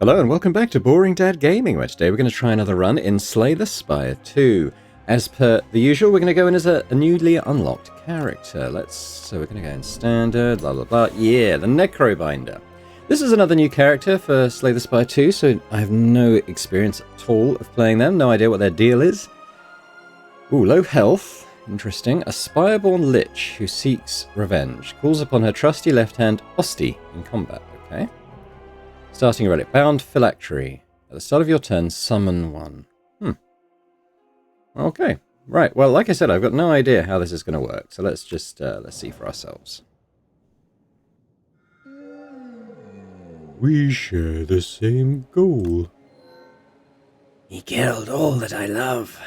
Hello and welcome back to Boring Dad Gaming, where today we're going to try another run in Slay the Spire 2. As per the usual, we're going to go in as a newly unlocked character. So we're going to go in standard, blah blah blah. Yeah, the Necrobinder. This is another new character for Slay the Spire 2, so I have no experience at all of playing them, no idea what their deal is. Ooh, low health. Interesting. A Spireborn Lich who seeks revenge. Calls upon her trusty left hand, Osti, in combat. Okay. Starting relic. Bound Phylactery. At the start of your turn, summon one. Okay. Right. Well, like I said, I've got no idea how this is going to work. So let's just, let's see for ourselves. We share the same goal. He killed all that I love.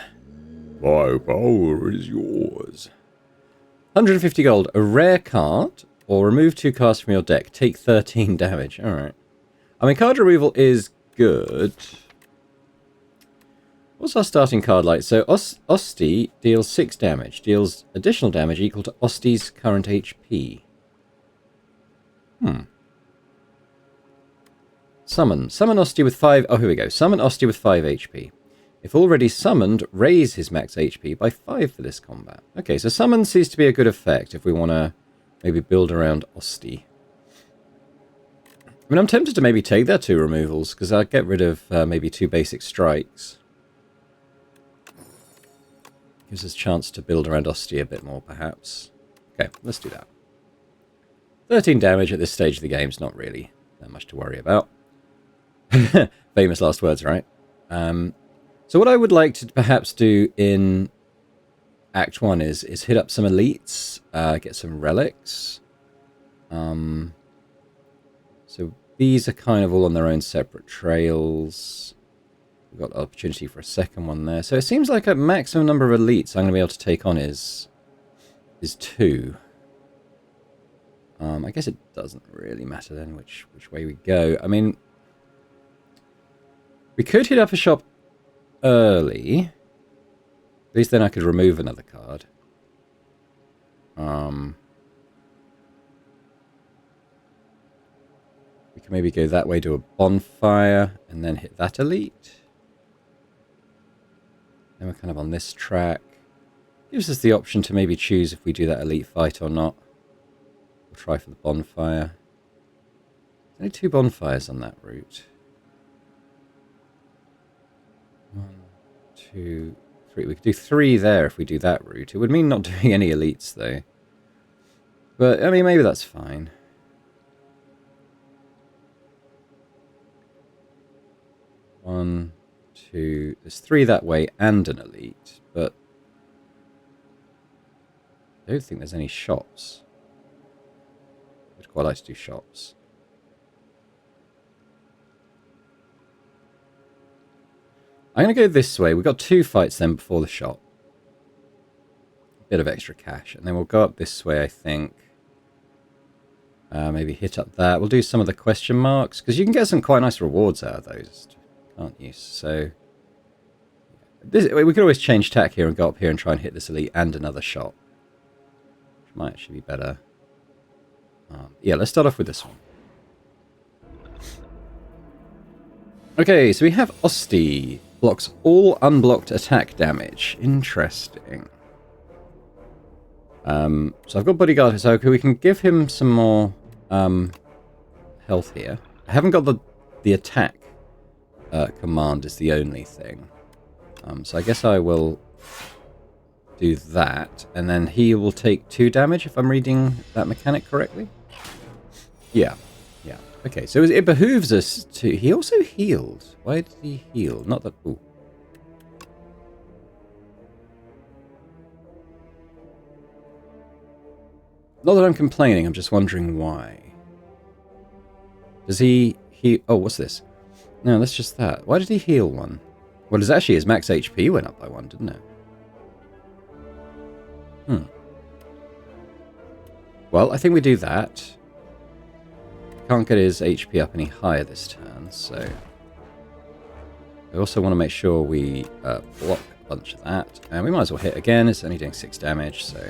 My power is yours. 150 gold. A rare card. Or remove 2 cards from your deck. Take 13 damage. Alright. I mean, card removal is good. What's our starting card like? So, Osti deals 6 damage. Deals additional damage equal to Osti's current HP. Summon. Summon Osti with 5... Oh, here we go. Summon Osti with 5 HP. If already summoned, raise his max HP by 5 for this combat. Okay, so summon seems to be a good effect if we want to maybe build around Osti. I mean, I'm tempted to maybe take their 2 removals, because I'd get rid of maybe 2 basic strikes. Gives us a chance to build around Osti a bit more, perhaps. Okay, let's do that. 13 damage at this stage of the game is not really that much to worry about. Famous last words, right? So what I would like to perhaps do in Act 1 is hit up some elites, get some relics. So these are kind of all on their own separate trails. We've got opportunity for a second one there. So it seems like a maximum number of elites I'm going to be able to take on is 2. I guess it doesn't really matter then which way we go. I mean, we could hit up a shop early. At least then I could remove another card. We can maybe go that way, do a bonfire, and then hit that elite. Then we're kind of on this track. Gives us the option to maybe choose if we do that elite fight or not. We'll try for the bonfire. There's only 2 bonfires on that route. 1, 2, 3. We could do 3 there if we do that route. It would mean not doing any elites, though. But, I mean, maybe that's fine. 1, 2... There's 3 that way and an elite, but I don't think there's any shops. I'd quite like to do shops. I'm going to go this way. We've got 2 fights then before the shop. A bit of extra cash. And then we'll go up this way, I think. Maybe hit up that. We'll do some of the question marks, because you can get some quite nice rewards out of those, can't you? So we could always change tack here and go up here and try and hit this elite and another shop, which might actually be better. Yeah, let's start off with this one. Okay, so we have Osti. Blocks all unblocked attack damage. Interesting. So I've got Bodyguard, so okay, we can give him some more health here. I haven't got the attack command is the only thing. So I guess I will do that, and then he will take 2 damage if I'm reading that mechanic correctly. Yeah. Okay, so it behooves us to... He also healed. Why did he heal? Not that... Ooh. Not that I'm complaining, I'm just wondering why. Does he... Oh, what's this? No, that's just that. Why did he heal 1? Well, it's actually his max HP went up by 1, didn't it? Well, I think we do that. Can't get his HP up any higher this turn, so I also want to make sure we block a bunch of that, and we might as well hit again. It's only doing 6 damage, so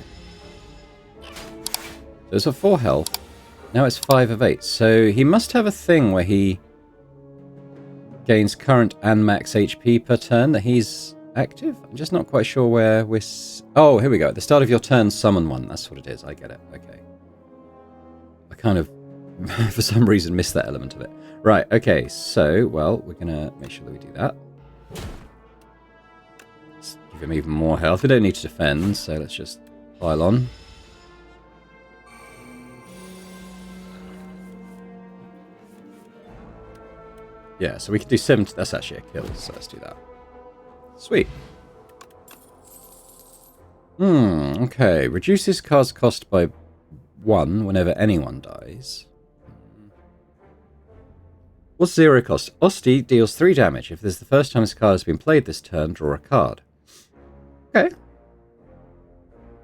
it's a 4 health. Now it's 5 of 8, so he must have a thing where he gains current and max HP per turn that he's active. I'm just not quite sure where we're... Oh, here we go. At the start of your turn, summon one. That's what it is. I get it. Okay. I kind of, for some reason, missed that element of it. Right, okay. So, well, we're going to make sure that we do that. Let's give him even more health. We don't need to defend, so let's just pile on. Yeah, so we can do 70. That's actually a kill, so let's do that. Sweet. Okay. Reduces card's cost by 1 whenever anyone dies. What's 0 cost? Osti deals 3 damage. If this is the first time this card has been played this turn, draw a card. Okay.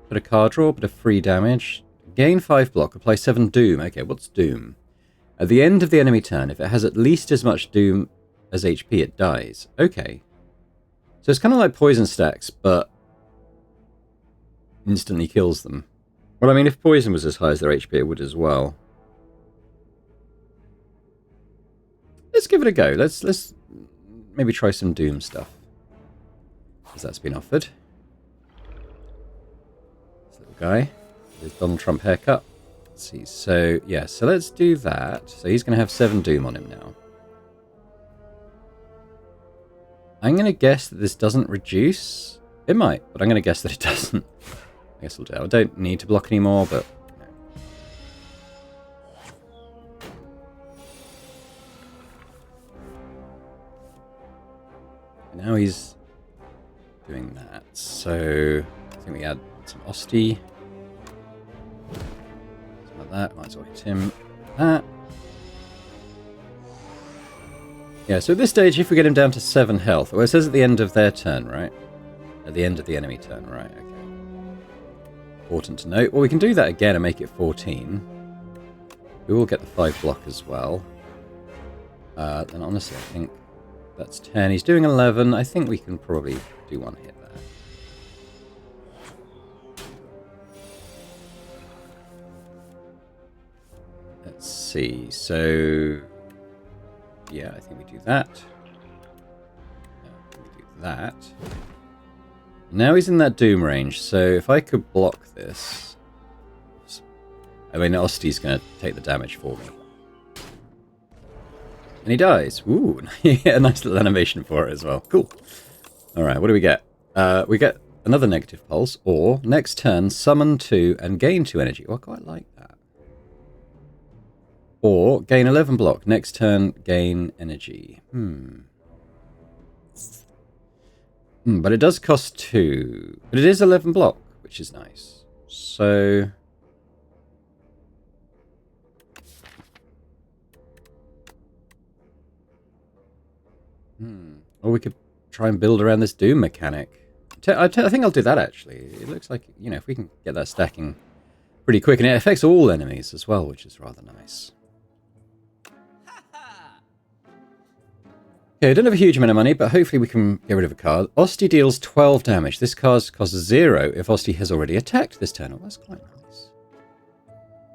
Bit of card draw, bit of free damage. Gain 5 block, apply 7 doom. Okay, what's doom? At the end of the enemy turn, if it has at least as much doom as HP, it dies. Okay. So it's kind of like poison stacks, but instantly kills them. Well, I mean, if poison was as high as their HP, it would as well. Let's give it a go. Let's maybe try some doom stuff, because that's been offered. This little guy with his Donald Trump haircut. Let's see. So yeah, so let's do that. So he's going to have 7 doom on him now. I'm going to guess that this doesn't reduce. It might, but I'm going to guess that it doesn't. I guess we'll do it. I don't need to block anymore, but... Now he's doing that. So I think we add some Osti. Something like that. Might as well hit him. That. Yeah, so at this stage, if we get him down to 7 health, well, it says at the end of their turn, right? At the end of the enemy turn, right? Okay. Important to note. Well, we can do that again and make it 14. We will get the 5 block as well. Then honestly, I think that's 10. He's doing 11. I think we can probably do 1 hit there. Let's see. So... yeah, I think we do that. We do that. Now he's in that doom range, so if I could block this... I mean, Osti's going to take the damage for me. And he dies. Ooh, a nice little animation for it as well. Cool. Alright, what do we get? We get another negative pulse, or next turn, summon 2 and gain 2 energy. Oh, I quite like that. Or gain 11 block. Next turn, gain energy. But it does cost 2. But it is 11 block, which is nice. So... or we could try and build around this doom mechanic. I think I'll do that, actually. It looks like, you know, if we can get that stacking pretty quick. And it affects all enemies as well, which is rather nice. Okay, I don't have a huge amount of money, but hopefully we can get rid of a card. Osti deals 12 damage. This card costs 0 if Osti has already attacked this turn. Oh, that's quite nice.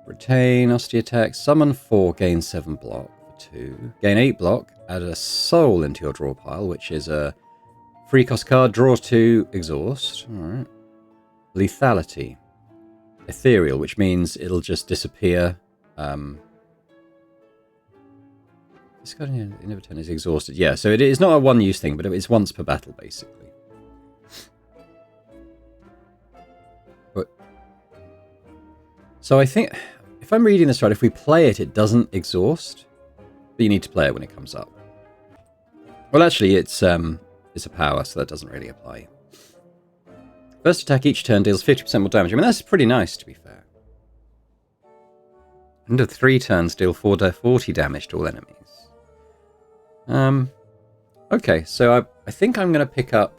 Retain, Osti attacks. Summon 4, gain 7 block for 2. Gain 8 block. Add a soul into your draw pile, which is a free cost card. Draw 2, exhaust. Alright. Lethality. Ethereal, which means it'll just disappear. This card in never turn is exhausted. Yeah, so it is not a one-use thing, but it's once per battle, basically. But so I think, if I'm reading this right, if we play it, it doesn't exhaust. But you need to play it when it comes up. Well, actually, it's a power, so that doesn't really apply. First attack each turn deals 50% more damage. I mean, that's pretty nice, to be fair. End of 3 turns deal 40 damage to all enemies. Okay, so I think I'm going to pick up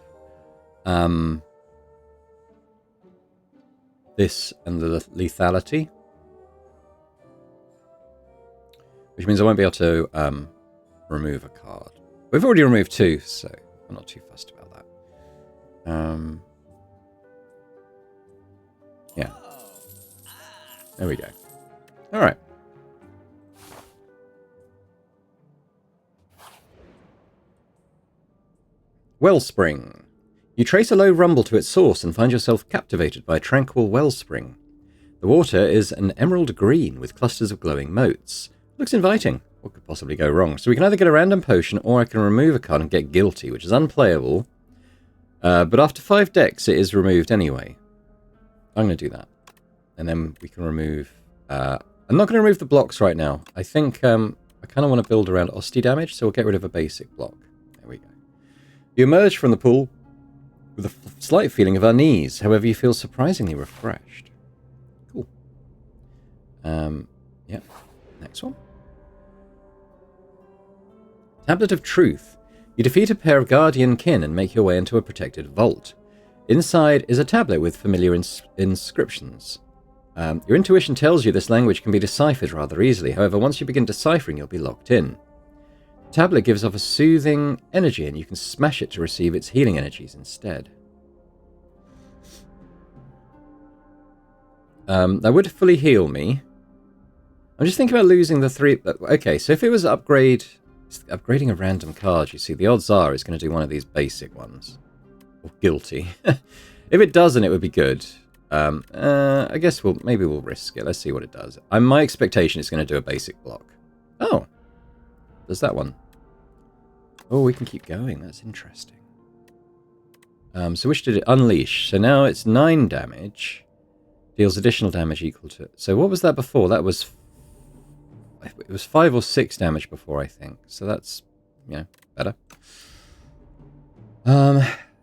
this and the lethality. Which means I won't be able to remove a card. We've already removed 2, so I'm not too fussed about that. Yeah. There we go. Alright. Wellspring. You trace a low rumble to its source and find yourself captivated by a tranquil wellspring. The water is an emerald green with clusters of glowing motes. Looks inviting. What could possibly go wrong? So we can either get a random potion or I can remove a card and get guilty, which is unplayable. But after 5 decks, it is removed anyway. I'm going to do that. And then we can remove... I'm not going to remove the blocks right now. I think I kind of want to build around Osti damage, so we'll get rid of a basic block. There we go. You emerge from the pool with a slight feeling of unease. However, you feel surprisingly refreshed. Cool. Yeah. Next one. Tablet of Truth. You defeat a pair of guardian kin and make your way into a protected vault. Inside is a tablet with familiar inscriptions. Your intuition tells you this language can be deciphered rather easily. However, once you begin deciphering, you'll be locked in. The tablet gives off a soothing energy, and you can smash it to receive its healing energies instead. That would fully heal me. I'm just thinking about losing the 3... Okay, so if it was upgrading a random card, you see, the odds are it's going to do one of these basic ones. Or guilty. If it doesn't, it would be good. I guess maybe we'll risk it. Let's see what it does. My expectation is going to do a basic block. Oh. There's that one. Oh, we can keep going. That's interesting. So which did it unleash? So now it's 9 damage. Deals additional damage equal to... So what was that before? That was... It was 5 or 6 damage before, I think. So that's, better.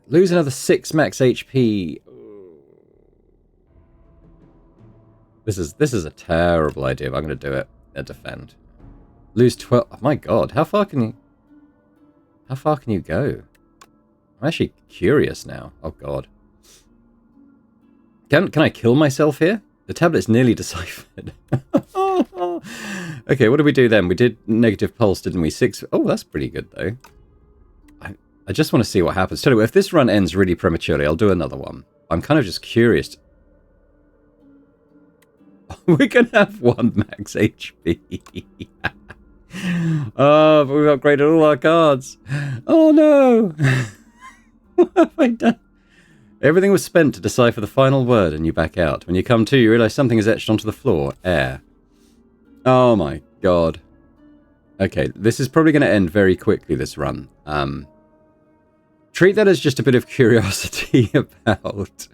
Lose another 6 max HP. This is a terrible idea, but I'm going to do it. Defend. Lose 12. Oh my god, how far can you go? I'm actually curious now. Oh god. Can I kill myself here? The tablet's nearly deciphered. Okay, what did we do then? We did negative pulse, didn't we? 6. Oh, that's pretty good though. I just want to see what happens. Tell you what, if this run ends really prematurely, I'll do another one. I'm kind of just curious. We're going to have 1 max HP. Oh, but we've upgraded all our cards. Oh no! What have I done? Everything was spent to decipher the final word and you back out. When you come to, you realise something is etched onto the floor. Air. Oh my god. Okay, this is probably going to end very quickly, this run. Treat that as just a bit of curiosity about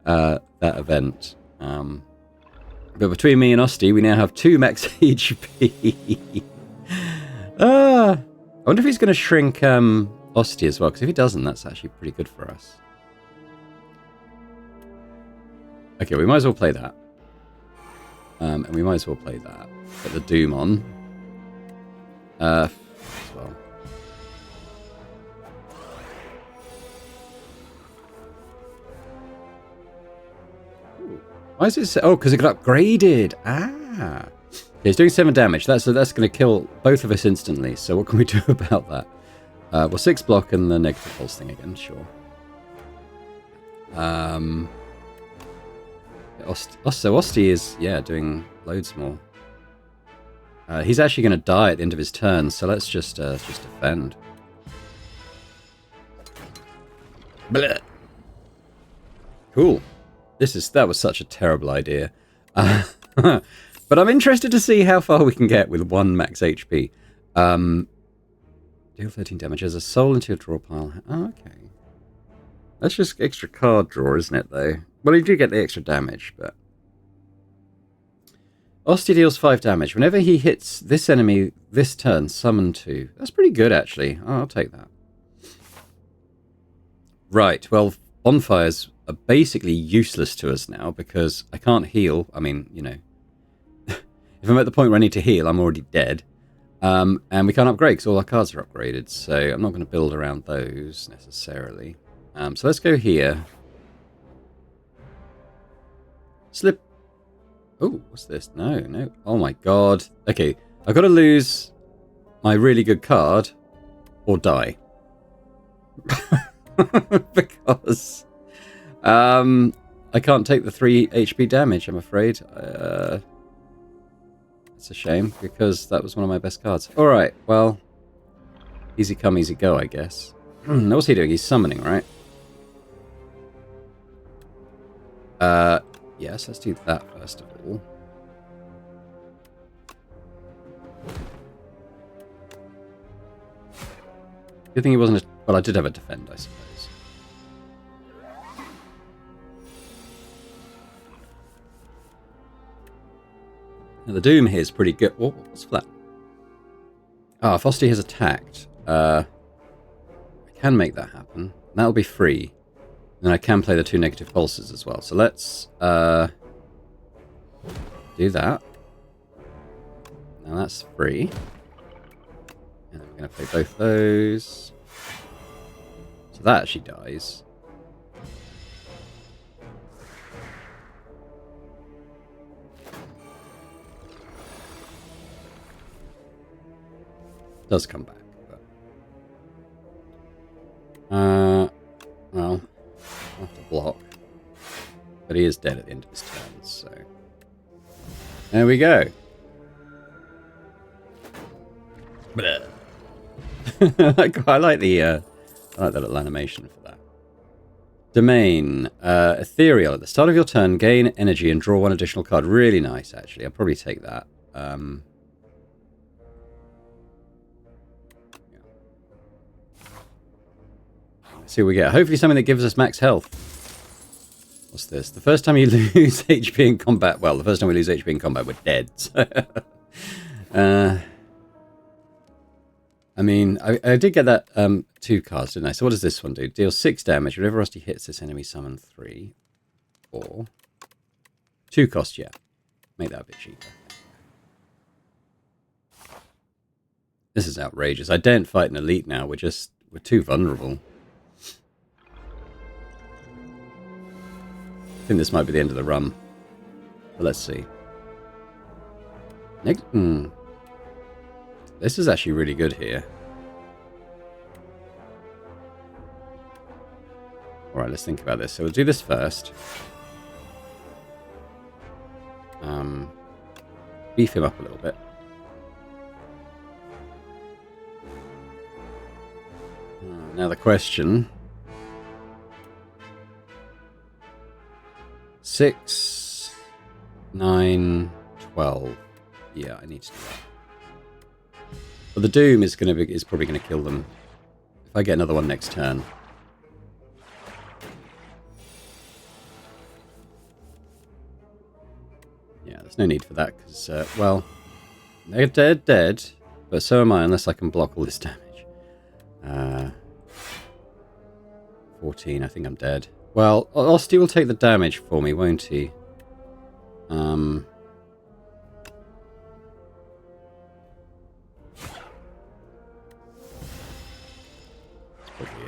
that event. But between me and Osti, we now have 2 max HP. I wonder if he's going to shrink Osti as well, because if he doesn't, that's actually pretty good for us. Okay, we might as well play that. And we might as well play that. Put the Doom on. As well. Why is it... Oh, because it got upgraded. Ah. Okay, he's doing 7 damage. That's going to kill both of us instantly. So what can we do about that? Well, 6 block and the negative pulse thing again. Sure. So Osti is, doing loads more. He's actually going to die at the end of his turn, so let's just defend. Blech. Cool. That was such a terrible idea. But I'm interested to see how far we can get with 1 max HP. Deal 13 damage as a soul into your draw pile. Oh, okay. That's just extra card draw, isn't it, though? Well, you do get the extra damage, but... Osti deals 5 damage. Whenever he hits this enemy this turn, summon 2. That's pretty good, actually. Oh, I'll take that. Right, well, bonfires are basically useless to us now because I can't heal. I mean, if I'm at the point where I need to heal, I'm already dead. And we can't upgrade because all our cards are upgraded, so I'm not going to build around those necessarily. So let's go here. Slip. Oh, what's this? No. Oh my god. Okay, I've got to lose my really good card or die. Because I can't take the 3 HP damage, I'm afraid. It's a shame, because that was one of my best cards. Alright, well, easy come, easy go, I guess. What's he doing? He's summoning, right? Yes, let's do that first of all. Good thing he wasn't... Well, I did have a defend, I suppose. Now, the Doom here is pretty good. Oh, what's flat? Ah, Frosty has attacked. I can make that happen. That'll be free. And I can play the 2 negative pulses as well. So let's do that. Now that's free. And then we're going to play both those. So that actually dies. Does come back. But... well, I'll have to block. But he is dead at the end of his turn, so... There we go. I like that little animation for that. Domain. Ethereal. At the start of your turn, gain energy and draw 1 additional card. Really nice, actually. I'll probably take that. Let's see what we get. Hopefully something that gives us max health. What's this? The first time you lose HP in combat... Well, the first time we lose HP in combat, we're dead. So I mean, I did get that 2 cards, didn't I? So what does this one do? Deals 6 damage. Whenever Rusty hits this enemy, summon 3. Or 2 cost, yeah. Make that a bit cheaper. This is outrageous. I daren't fight an elite now. We're too vulnerable. I think this might be the end of the run. But let's see. Next, This is actually really good here. Alright, let's think about this. So we'll do this first. Beef him up a little bit. Now the question... 6, 9, 12. Yeah, I need to do that. But the Doom is probably gonna kill them if I get another one next turn. Yeah, there's no need for that because well, they're dead, but so am I unless I can block all this damage. 14. I think I'm dead. Well, Osti will take the damage for me, won't he? That's probably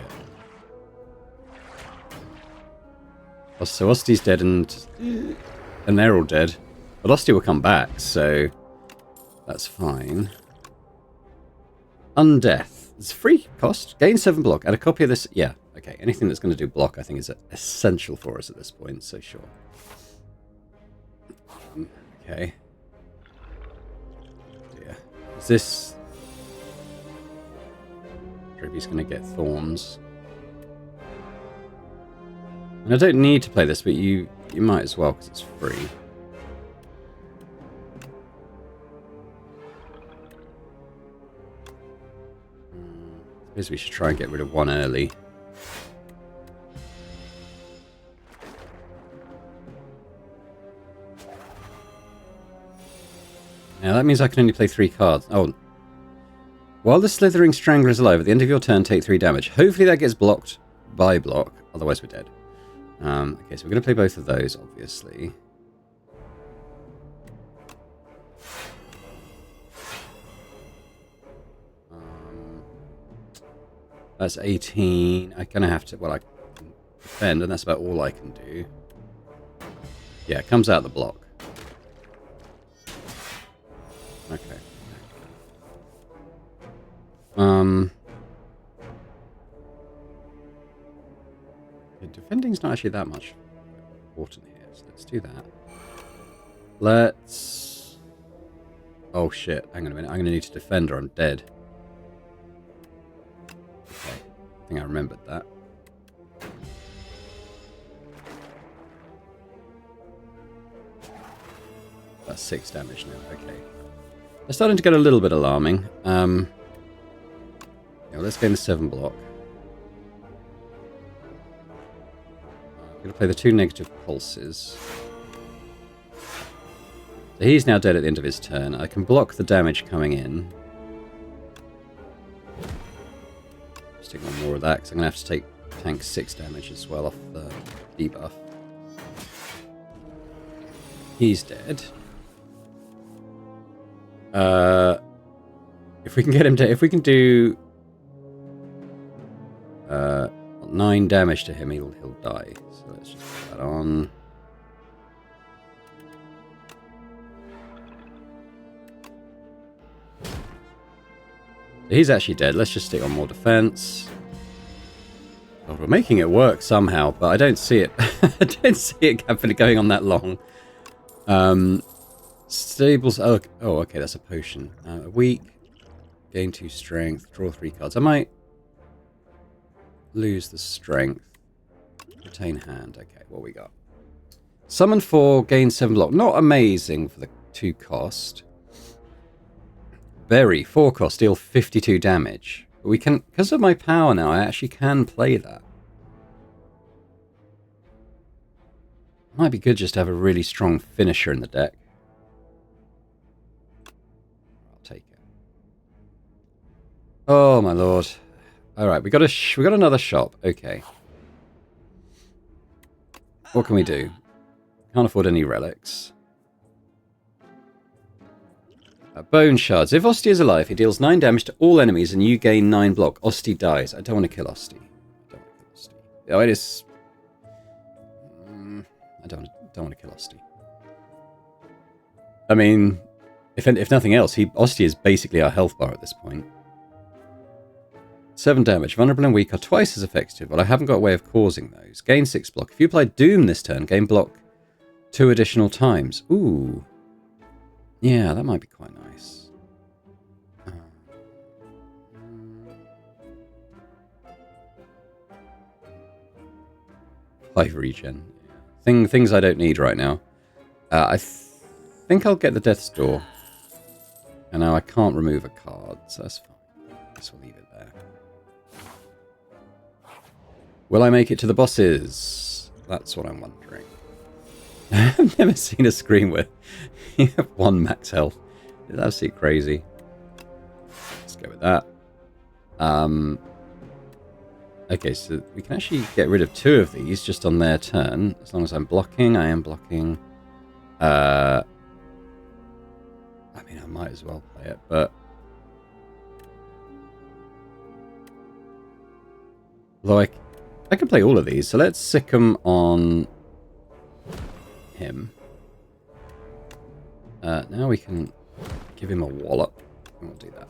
it. So Osti's dead and they're all dead. But Osti will come back, so that's fine. Undeath. It's free cost. Gain 7 block. Add a copy of this. Yeah. Okay, anything that's going to do block, I think, is essential for us at this point, so sure. Okay. Yeah. Is this... Drippy's going to get thorns. And I don't need to play this, but you might as well, because it's free. I suppose we should try and get rid of 1 early. Now that means I can only play 3 cards. Oh. While the Slithering Strangler is alive, at the end of your turn, take 3 damage. Hopefully that gets blocked by block. Otherwise we're dead. Okay, so we're going to play both of those, obviously. That's 18. I'm going to have to... Well, I can defend, and that's about all I can do. Yeah, it comes out the block. Okay. Defending's not actually that much important here, so let's do that. Let's... Oh shit, hang on a minute, I'm going to need to defend or I'm dead. Okay. think I remembered that. That's 6 damage now, okay. They're starting to get a little bit alarming. Yeah, let's gain the 7 block. I'm going to play the 2 negative pulses. So he's now dead at the end of his turn. I can block the damage coming in. Stick on more of that, because I'm going to have to tank 6 damage as well off the debuff. He's dead. If we can get him to... If we can do... 9 damage to him, he'll die. So let's just put that on. He's actually dead. Let's just stick on more defense. Oh, we're making it work somehow, but I don't see it. I don't see it going on that long. Stables. Oh, okay, that's a potion. Weak. Gain 2 strength. Draw 3 cards. I might lose the strength. Retain hand. Okay, what we got? Summon 4, gain 7 block. Not amazing for the 2 cost. Bury 4 cost, deal 52 damage. But we can, because of my power now, I actually can play that. Might be good just to have a really strong finisher in the deck. I'll take it. Oh my lord! All right, we got another shop. Okay. What can we do? Can't afford any relics. Bone shards. If Osti is alive, he deals 9 damage to all enemies and you gain 9 block. Osti dies. I don't want to kill Osti. Oh, it is... I don't want to kill Osti. I mean, if nothing else, Osti is basically our health bar at this point. 7 damage. Vulnerable and weak are twice as effective, but I haven't got a way of causing those. Gain 6 block. If you apply Doom this turn, gain block 2 additional times. Ooh. Yeah, that might be quite nice. 5 regen. Things I don't need right now. I think I'll get the Death's Door. And now I can't remove a card, so that's fine. I guess we'll leave it there. Will I make it to the bosses? That's what I'm wondering. I've never seen a screen where you have 1 max health. It's absolutely crazy. Let's go with that. Okay, so we can actually get rid of 2 of these just on their turn. As long as I'm blocking, I am blocking. I mean, I might as well play it, but... Although I can play all of these, so let's sick them on him. Now we can give him a wallop. We'll do that.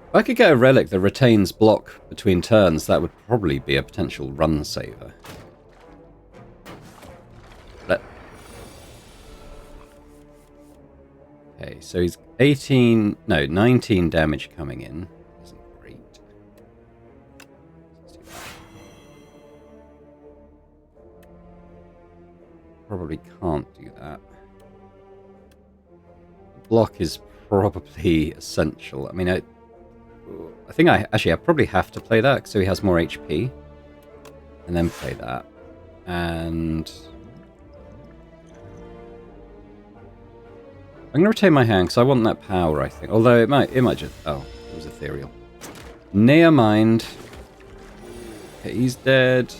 If I could get a relic that retains block between turns, that would probably be a potential run saver. Okay, so he's 19 damage coming in. Isn't great. Let's do that. Probably can't do that. Block is probably essential. I mean, I think I probably have to play that so he has more HP. And then play that. And... I'm going to retain my hand because I want that power, I think. Although it might just... Oh, it was ethereal. Near mind. Okay, he's dead.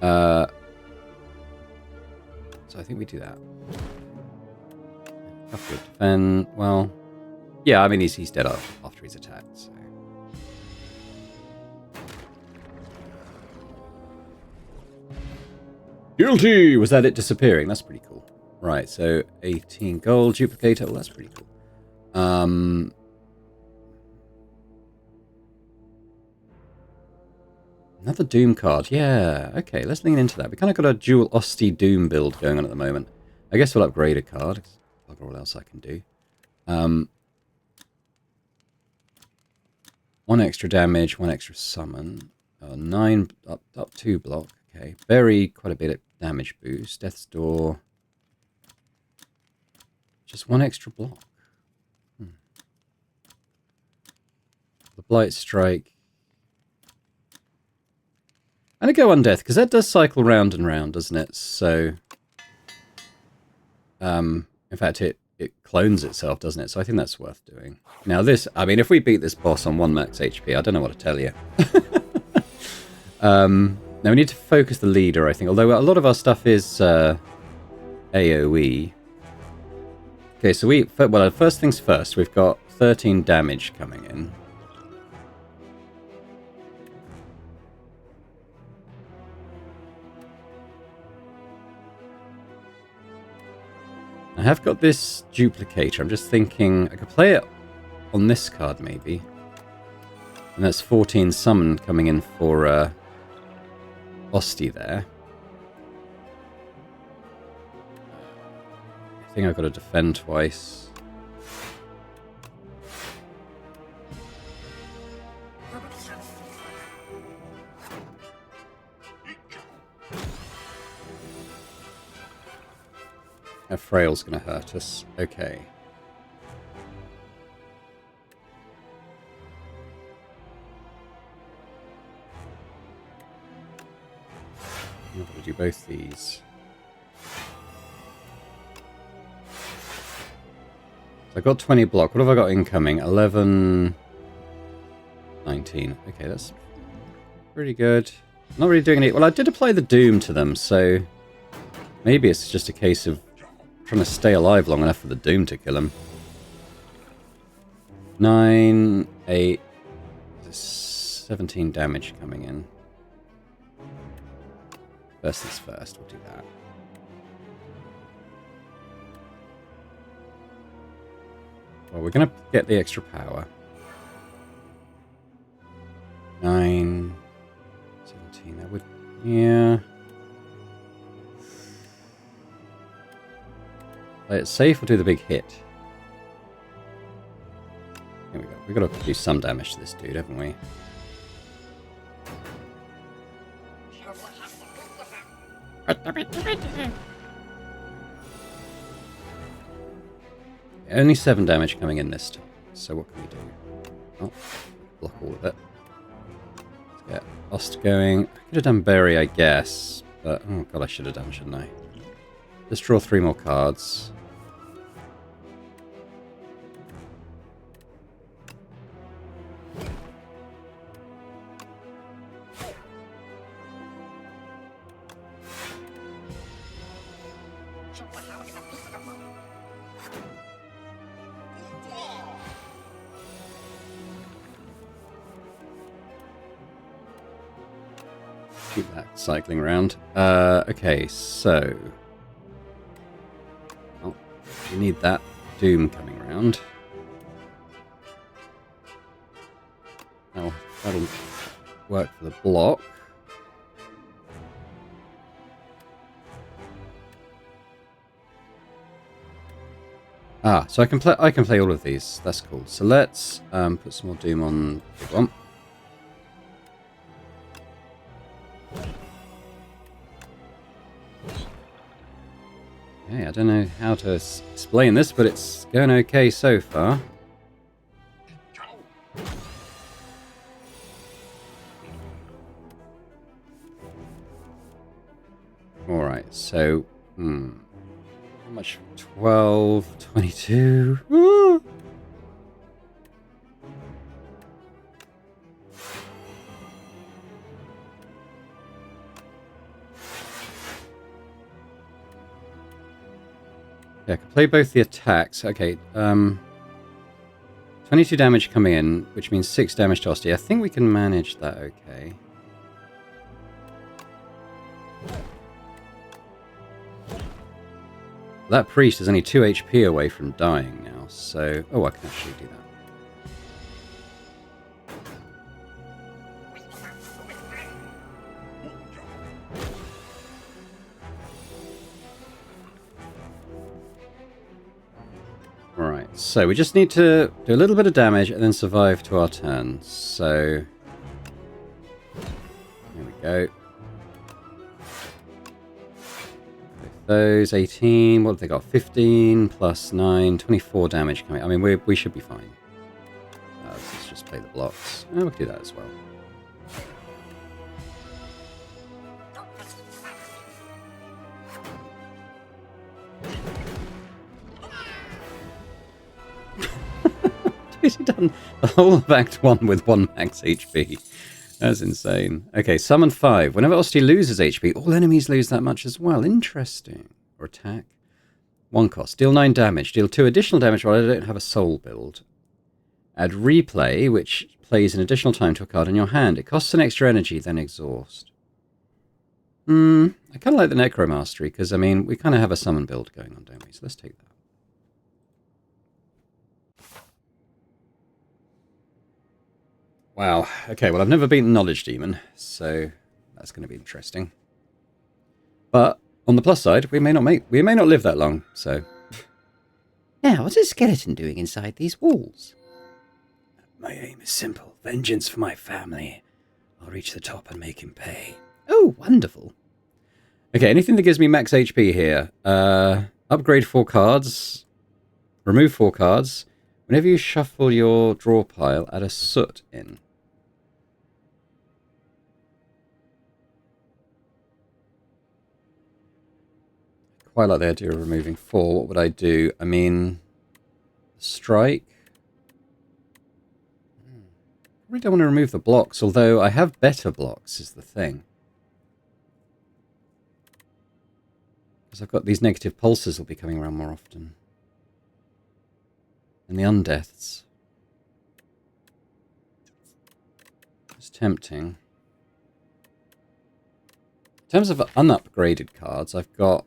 So I think we do that. Couple of defend. Well, yeah, I mean, he's dead after he's attacked, so... Guilty! Was that it disappearing? That's pretty cool. Right, so 18 gold, duplicator. Well, that's pretty cool. Another Doom card. Yeah, okay, let's lean into that. We kind of got a dual Osti Doom build going on at the moment. I guess we'll upgrade a card. Bugger all else I can do. 1 extra damage, 1 extra summon. 9 up 2 block. Okay, bury quite a bit of damage boost. Death's Door. Just 1 extra block. The Blight Strike. And a Go Undeath, because that does cycle round and round, doesn't it? So, in fact, it clones itself, doesn't it? So I think that's worth doing. Now this, I mean, if we beat this boss on 1 max HP, I don't know what to tell you. Now we need to focus the leader, I think. Although a lot of our stuff is AoE. Okay, so well, first things first, we've got 13 damage coming in. I have got this duplicator. I'm just thinking I could play it on this card, maybe. And that's 14 summon coming in for Osti there. I think I've got to defend twice. Our Frail's going to hurt us. Okay. I'm going to do both these. So I've got 20 block. What have I got incoming? 11... 19. Okay, that's pretty good. Not really doing any... Well, I did apply the Doom to them, so... Maybe it's just a case of trying to stay alive long enough for the Doom to kill him. 9, 8... 17 damage coming in. First things first, we'll do that. Well, we're going to get the extra power. 9, 17, that would... Yeah. Play it safe or do the big hit? Here we go. We've got to do some damage to this dude, haven't we? Only 7 damage coming in this time. So what can we do? Oh, block all of it. Let's get Ost going. I could have done Bury, I guess. But, oh god, I should have done, shouldn't I? Let's draw 3 more cards. Keep that cycling around. Okay, so... Oh, we need that Doom coming around. That'll work for the block. Ah, so I can play all of these. That's cool. So let's put some more Doom on the big one. Okay, I don't know how to explain this, but it's going okay so far. Alright, so... How much? 12, 22... Woo! Yeah, I can play both the attacks. Okay, 22 damage coming in, which means 6 damage to Osti. I think we can manage that okay. That priest is only 2 HP away from dying now, so... Oh, I can actually do that. Alright, so we just need to do a little bit of damage and then survive to our turn. So, here we go. With those, 18, what have they got? 15 plus 9, 24 damage coming. I mean, we should be fine. Let's just play the blocks. Oh, we can do that as well. He's done the whole of Act 1 with 1 max HP. That's insane. Okay, summon 5. Whenever Osty loses HP, all enemies lose that much as well. Interesting. Or attack. 1 cost. Deal 9 damage. Deal 2 additional damage while I don't have a soul build. Add replay, which plays an additional time to a card in your hand. It costs an extra energy, then exhaust. I kind of like the Necromastery, because, I mean, we kind of have a summon build going on, don't we? So let's take that. Wow. Okay, well, I've never beaten Knowledge Demon, so that's going to be interesting. But on the plus side, we may not live that long, so. Now, what's a skeleton doing inside these walls? My aim is simple. Vengeance for my family. I'll reach the top and make him pay. Oh, wonderful. Okay, anything that gives me max HP here. Upgrade 4 cards. Remove 4 cards. Whenever you shuffle your draw pile, add a soot in. Quite like the idea of removing 4. What would I do? I mean, strike. I really don't want to remove the blocks, although I have better blocks is the thing. Because I've got these negative pulses will be coming around more often. And the undeaths. It's tempting. In terms of unupgraded cards, I've got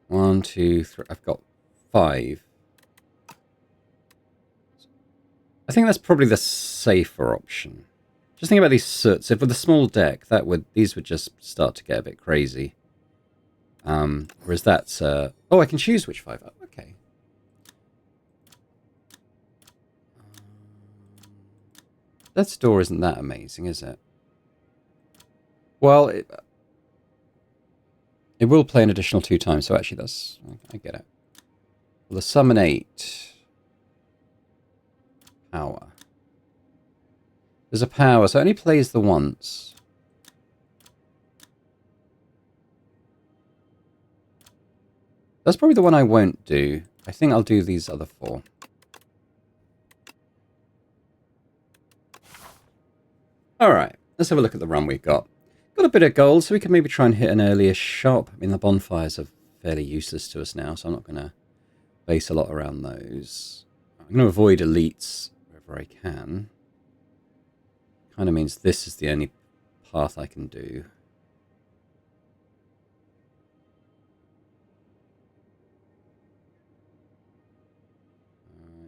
1, 2, 3. I've got 5. I think that's probably the safer option. Just think about these soots. If with a small deck, these would just start to get a bit crazy. Whereas that's oh, I can choose which 5. Okay. Death's Door isn't that amazing, is it? Well, it will play an additional 2 times, so actually that's... I get it. Well, the summon 8. Power. There's a power, so it only plays the once. That's probably the one I won't do. I think I'll do these other 4. Alright, let's have a look at the run we've got. Got a bit of gold, so we can maybe try and hit an earlier shop. I mean, the bonfires are fairly useless to us now, so I'm not going to base a lot around those. I'm going to avoid elites wherever I can. Kind of means this is the only path I can do.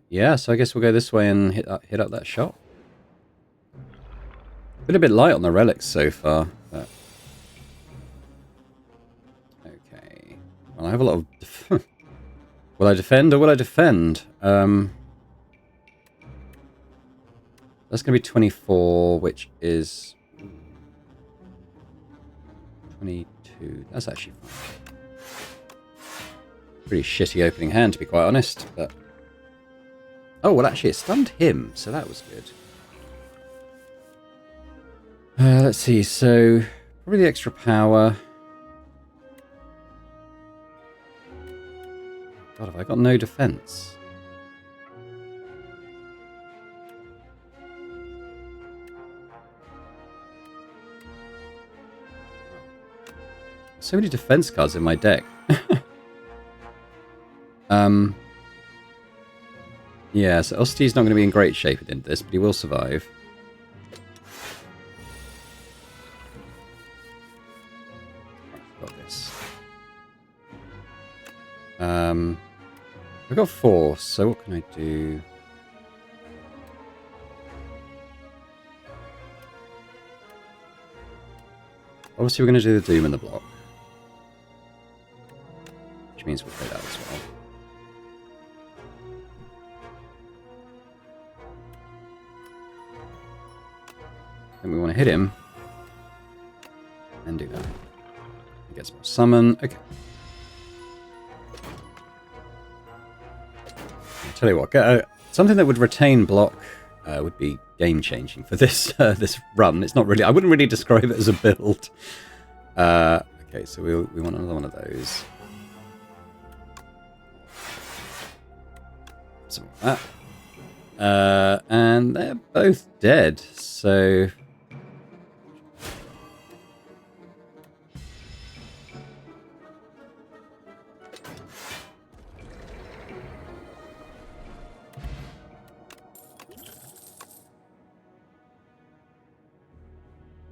Yeah, so I guess we'll go this way and hit up that shop. Been a bit light on the relics so far, but... Okay. Well, I have a lot of... Will I defend or will I defend? That's going to be 24, which is... 22. That's actually fine. Pretty shitty opening hand, to be quite honest, but... Oh, well, actually, it stunned him, so that was good. Let's see, so probably the extra power. God, have I got no defense? So many defense cards in my deck. Yeah, so Osty's not going to be in great shape at the end of this, but he will survive. I've got 4, so what can I do? Obviously we're going to do the Doom in the block. Which means we'll play that as well. think we want to hit him. And do that. He gets more summon. Okay. I'll tell you what, something that would retain block would be game-changing for this this run. It's not really... I wouldn't really describe it as a build. Okay, so we want another one of those. Something like that. And they're both dead, so...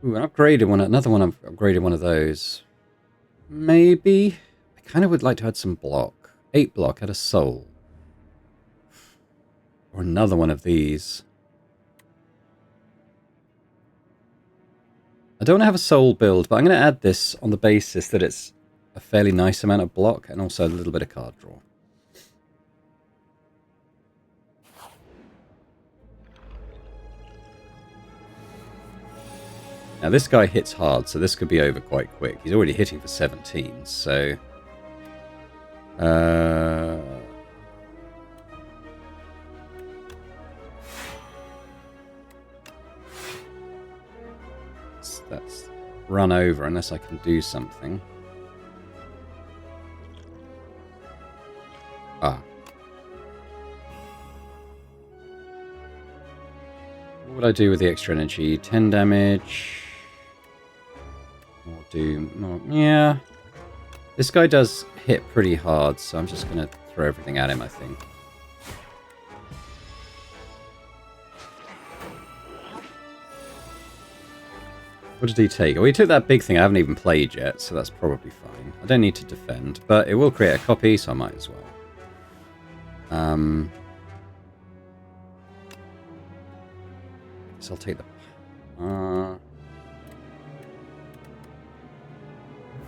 Ooh, another one I've upgraded one of those. Maybe? I kind of would like to add some block. 8 block, add a soul. Or another one of these. I don't have a soul build, but I'm going to add this on the basis that it's a fairly nice amount of block and also a little bit of card draw. Now this guy hits hard, so this could be over quite quick. He's already hitting for 17, so... That's run over unless I can do something. Ah. What would I do with the extra energy? 10 damage... More doom. More, yeah. This guy does hit pretty hard, so I'm just going to throw everything at him, I think. What did he take? Oh, he took that big thing I haven't even played yet, so that's probably fine. I don't need to defend, but it will create a copy, so I might as well. So I'll take the...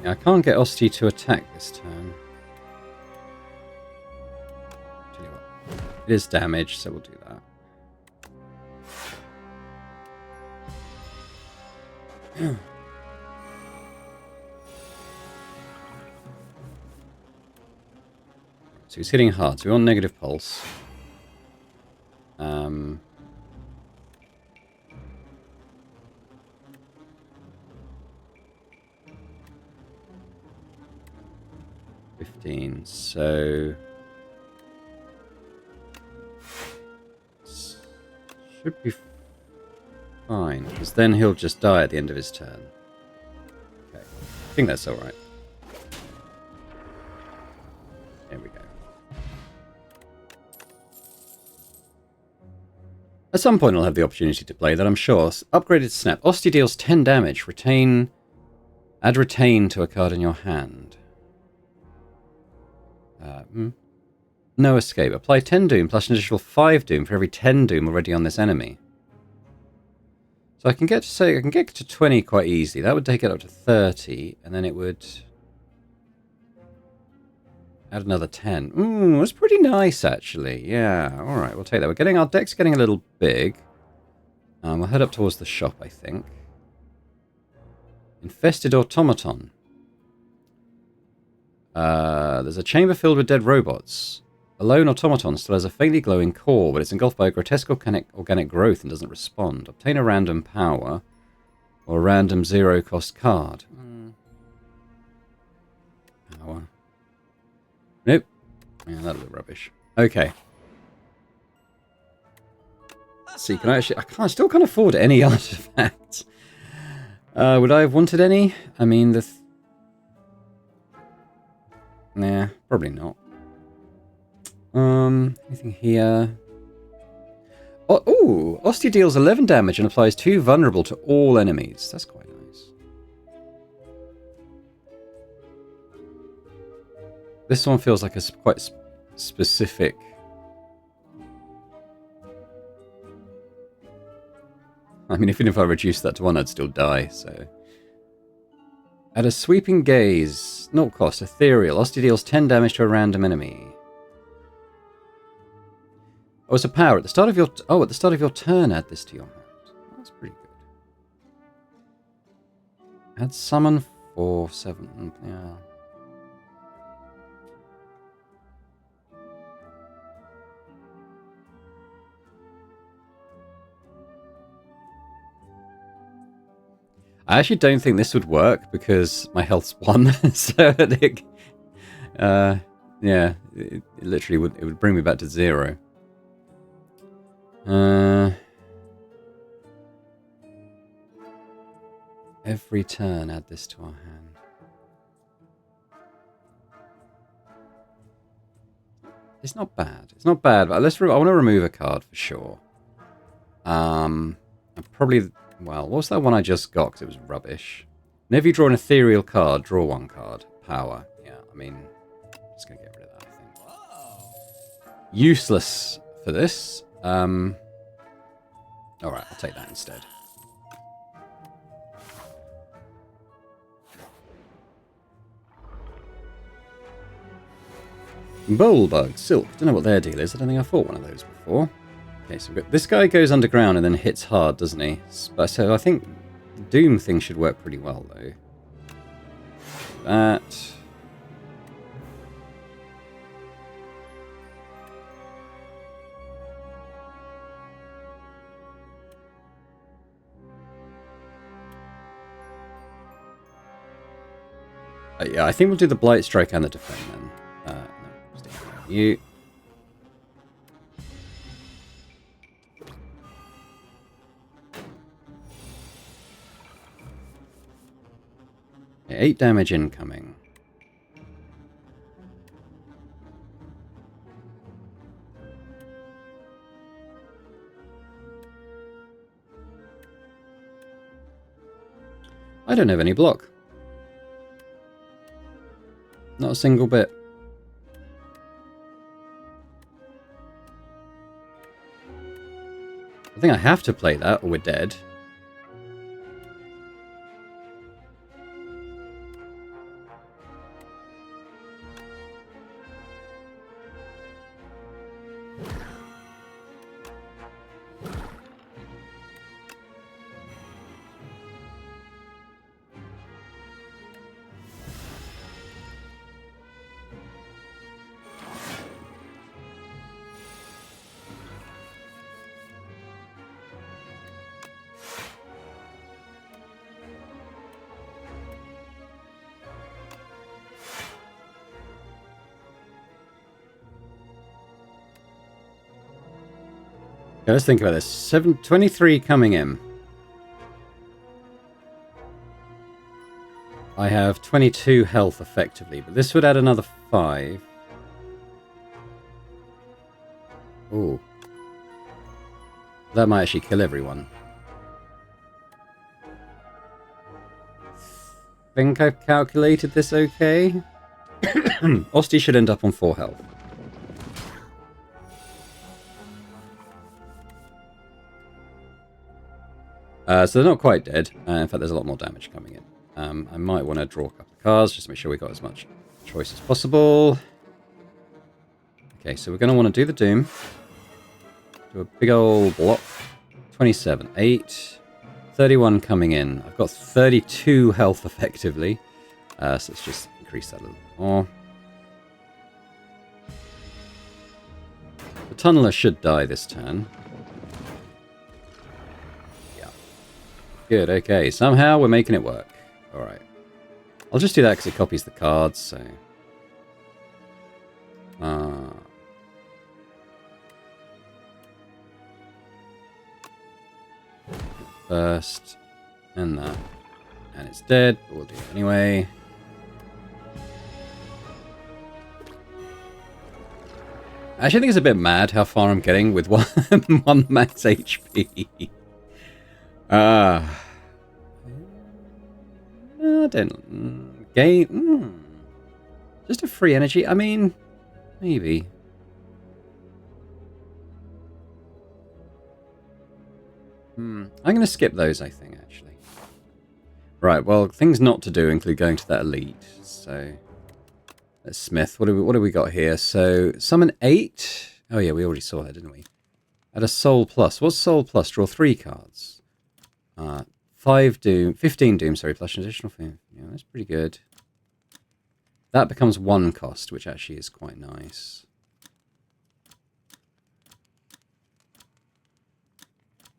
Yeah, I can't get Osti to attack this turn. Tell you what, it is damage, so we'll do that. So he's hitting hard, so we want negative pulse. 15, so... Should be fine, because then he'll just die at the end of his turn. Okay, I think that's alright. There we go. At some point I'll have the opportunity to play that, I'm sure. Upgraded Snap. Osti deals 10 damage. Add retain to a card in your hand. No escape. Apply 10 doom plus an additional 5 doom for every 10 doom already on this enemy. So I can get to 20 quite easily. That would take it up to 30, and then it would add another 10. Ooh, that's pretty nice actually. Yeah, alright, we'll take that. Our deck's getting a little big. We'll head up towards the shop, I think. Infested automaton. There's a chamber filled with dead robots. A lone automaton still has a faintly glowing core, but it's engulfed by a grotesque organic growth and doesn't respond. Obtain a random power or a random 0-cost card. Power. Nope. Yeah, that'll look rubbish. Okay. Let's see, I still can't afford any artifacts. Would I have wanted any? I mean, nah, probably not. Anything here? Oh, Osti deals 11 damage and applies 2 vulnerable to all enemies. That's quite nice. This one feels like a quite specific... I mean, even if I reduced that to 1, I'd still die, so... At a sweeping gaze, 0 cost, ethereal. Osti deals 10 damage to a random enemy. Oh, it's a power. At the start of your turn, add this to your hand. That's pretty good. Add summon 4, 7, yeah. I actually don't think this would work because my health's 1, so yeah, it literally would bring me back to 0. Every turn, add this to our hand. It's not bad. It's not bad, but I want to remove a card for sure. I'm probably... Well, what's that one I just got? Because it was rubbish. Whenever you draw an ethereal card, draw 1 card. Power. Yeah, I mean... I'm just going to get rid of that, I think. Useless for this. Alright, I'll take that instead. Bowlbug, Silk. Don't know what their deal is. I don't think I fought one of those before. Okay, so we've got, this guy goes underground and then hits hard, doesn't he? So I think the Doom thing should work pretty well, though. That. Yeah, I think we'll do the Blight Strike and the Defend then. No, stick with you. Okay, 8 damage incoming. I don't have any block. Not a single bit. I think I have to play that or we're dead. Okay, let's think about this. 23 coming in. I have 22 health effectively, but this would add another 5. Ooh. That might actually kill everyone. Think I've calculated this okay? Osti should end up on 4 health. So they're not quite dead. In fact, there's a lot more damage coming in. I might want to draw a couple of cards just to make sure we got as much choice as possible. Okay, so we're going to want to do the Doom. Do a big old block. 27, 8, 31 coming in. I've got 32 health effectively. So let's just increase that a little more. The Tunneler should die this turn. Good, okay. Somehow we're making it work. Alright. I'll just do that because it copies the cards, so... First, and that. And it's dead, but we'll do it anyway. Actually, I think it's a bit mad how far I'm getting with one max HP. I don't... Gain... Just a free energy? I mean, maybe. I'm going to skip those, I think, actually. Right, well, things not to do include going to that elite, so... Let's Smith. What do we got here? So, summon 8. Oh yeah, we already saw that, didn't we? Add a Soul Plus. What's Soul Plus? Draw 3 cards. 5 Doom, 15 Doom, sorry, plus an additional 5. Yeah, that's pretty good. That becomes 1 cost, which actually is quite nice.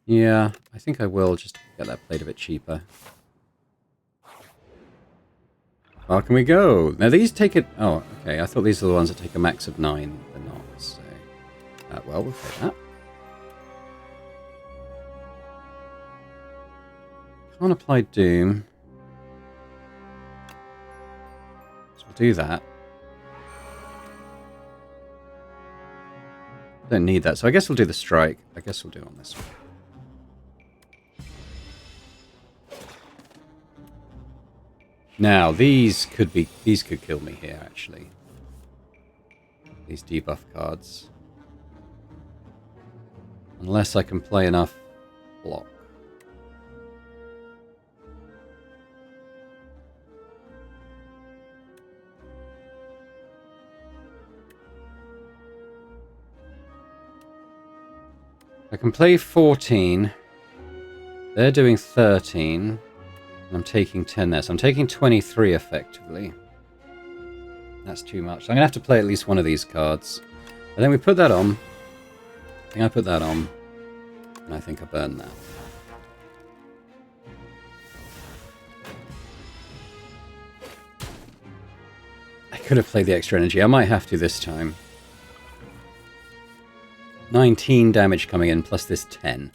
Yeah, I think I will just get that plate a bit cheaper. Well, can we go? Now these take it... Oh, okay, I thought these are the ones that take a max of 9. They're not, so... well, we'll take that. Can't apply Doom. So we'll do that. Don't need that, so I guess we'll do the strike. I guess we'll do it on this one. Now, these could kill me here, actually. These debuff cards. Unless I can play enough block. I can play 14. They're doing 13. And I'm taking 10 there. So I'm taking 23 effectively. That's too much. So I'm going to have to play at least one of these cards. And then we put that on. I think I put that on. And I think I burned that. I could have played the extra energy. I might have to this time. 19 damage coming in plus this 10.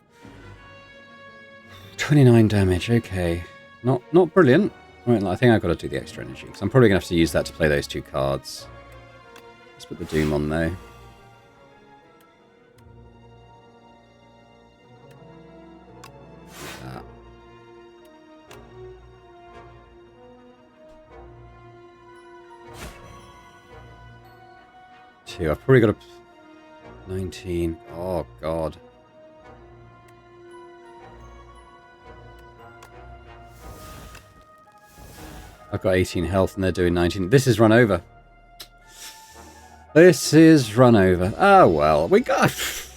29 damage, okay. Not brilliant. Right, I think I've got to do the extra energy. So I'm probably going to have to use that to play those 2 cards. Let's put the Doom on though. That. 2. I've probably got a 19. Oh god. I've got 18 health and they're doing 19. This is run over. This is run over. Ah, well, we got...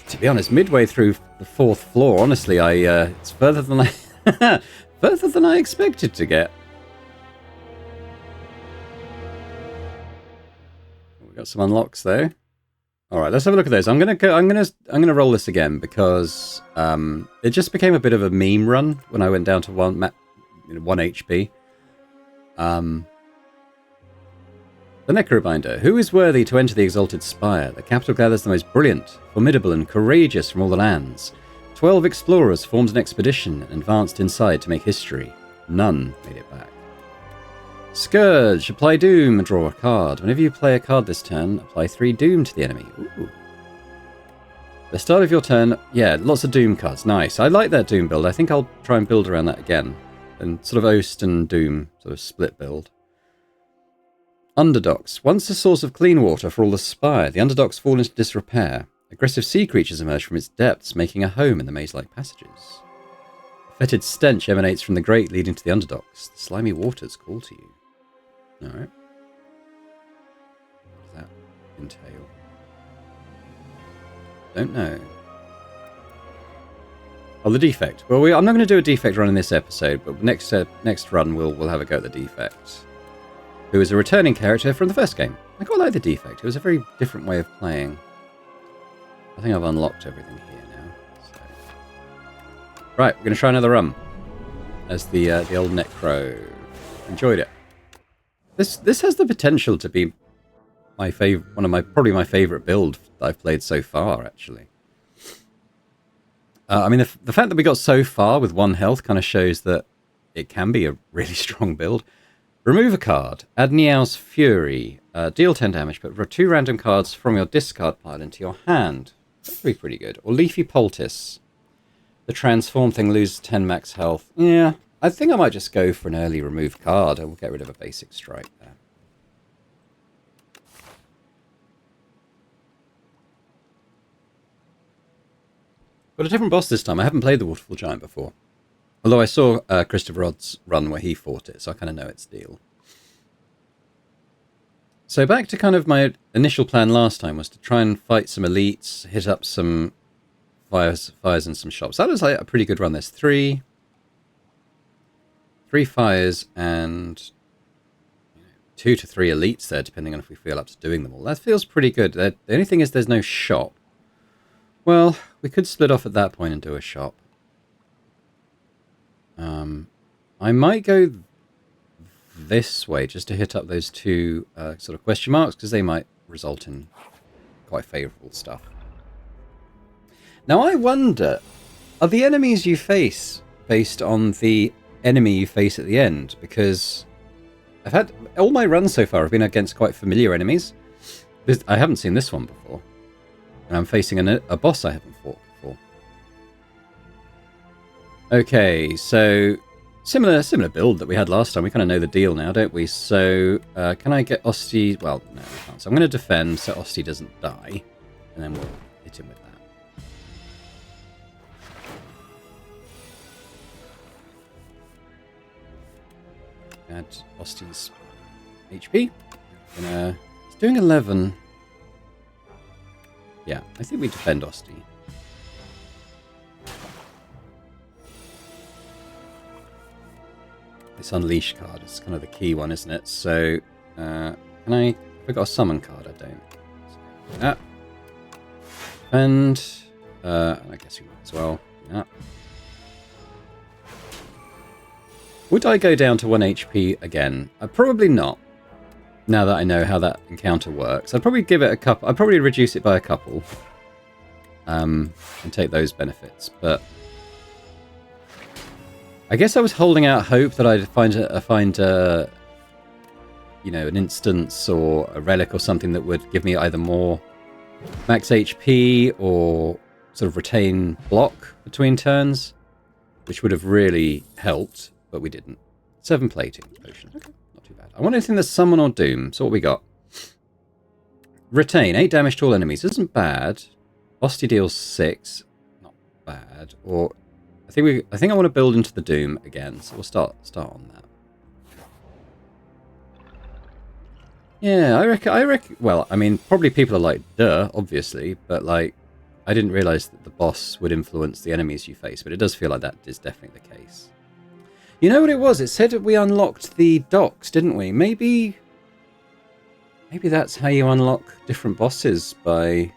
To be honest, midway through the 4th floor, honestly, it's further than I... further than I expected to get. We got some unlocks though. All right, let's have a look at those. I'm gonna roll this again because it just became a bit of a meme run when I went down to 1 HP. The Necrobinder. Who is worthy to enter the Exalted Spire? The capital gathers the most brilliant, formidable, and courageous from all the lands. 12 explorers formed an expedition and advanced inside to make history. None made it back. Scourge. Apply Doom and draw a card. Whenever you play a card this turn, apply 3 Doom to the enemy. Ooh. The start of your turn, yeah, lots of Doom cards. Nice. I like that Doom build. I think I'll try and build around that again. And sort of Oast and Doom, sort of split build. Underdocks. Once a source of clean water for all the Spire, the Underdocks fall into disrepair. Aggressive sea creatures emerge from its depths, making a home in the maze-like passages. A fetid stench emanates from the grate leading to the Underdocks. The slimy waters call to you. Alright. What does that entail? Don't know. Oh, the defect. Well, I'm not going to do a defect run in this episode, but next run we'll have a go at the defect. Who is a returning character from the first game. I quite like the defect. It was a very different way of playing. I think I've unlocked everything here now. So. Right, we're going to try another run as the old Necro. Enjoyed it. This has the potential to be my probably my favorite build that I've played so far, actually. I mean, the fact that we got so far with 1 health kind of shows that it can be a really strong build. Remove a card. Add Niao's Fury. Deal 10 damage, but draw 2 random cards from your discard pile into your hand. That would be pretty good. Or Leafy Poultice. The transform thing loses 10 max health. Yeah, I think I might just go for an early remove card and we'll get rid of a basic strike there. Got a different boss this time. I haven't played the Waterfall Giant before. Although I saw Christopher Rodd's run where he fought it, so I kind of know its deal. So back to kind of my initial plan last time was to try and fight some elites, hit up some fires and some shops. That was like a pretty good run. There's 3. 3 fires and 2 to 3 elites there, depending on if we feel up to doing them all. That feels pretty good. The only thing is there's no shop. Well, we could split off at that point and do a shop. I might go this way just to hit up those 2 sort of question marks, because they might result in quite favourable stuff. Now I wonder, are the enemies you face based on the enemy you face at the end? Because I've had all my runs so far have been against quite familiar enemies. I haven't seen this one before, and I'm facing a boss I haven't fought before. Okay, so similar build that we had last time. We kind of know the deal now, don't we? So can I get Osti? Well, no, we can't. So I'm going to defend so Osti doesn't die, and then we'll hit him with that. Add Osti's HP. It's doing 11. Yeah, I think we defend Osti. This Unleash card is kind of the key one, isn't it? So, can I... Have I got a summon card? I don't. So, that. And, I guess we might as well. Yeah. Would I go down to 1 HP again? Probably not. Now that I know how that encounter works. I'd probably give it a couple... I'd probably reduce it by a couple. And take those benefits. But I guess I was holding out hope that I'd find you know, an instance or a relic or something that would give me either more max HP or sort of retain block between turns, which would have really helped, but we didn't. 7 plating potion. Okay, not too bad. I want anything that's summon or doom. So what we got? Retain 8 damage to all enemies. Isn't bad. Osti deals 6. Not bad. Or I think I want to build into the doom again, so we'll start on that. Yeah, I reckon. Well, I mean, probably people are like, duh, obviously, but like, I didn't realize that the boss would influence the enemies you face, but it does feel like that is definitely the case. You know what it was? It said that we unlocked the docks, didn't we? Maybe that's how you unlock different bosses, by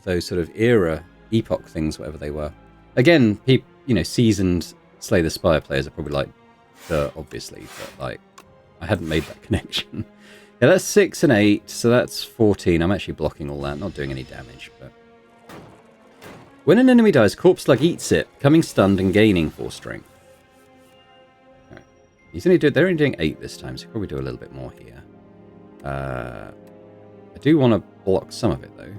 those sort of epoch things, whatever they were. Again, you know, seasoned Slay the Spire players are probably like, duh, obviously, but like, I hadn't made that connection. Yeah, that's 6 and 8, so that's 14. I'm actually blocking all that, not doing any damage, but... When an enemy dies, Corpse Slug eats it, becoming stunned and gaining 4 strength. Okay. They're only doing 8 this time, so we'll probably do a little bit more here. I do want to block some of it, though.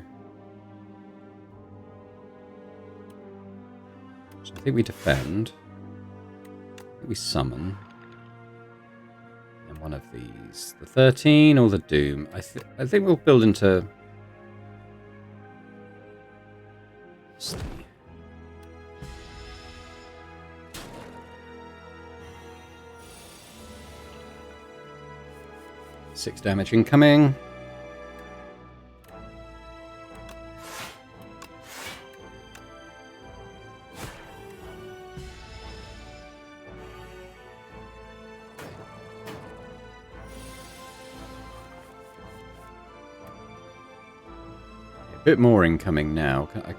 So I think we defend. I think we summon. One of these, the 13 or the doom. I think we'll build into. Six damage incoming. Bit more incoming now. I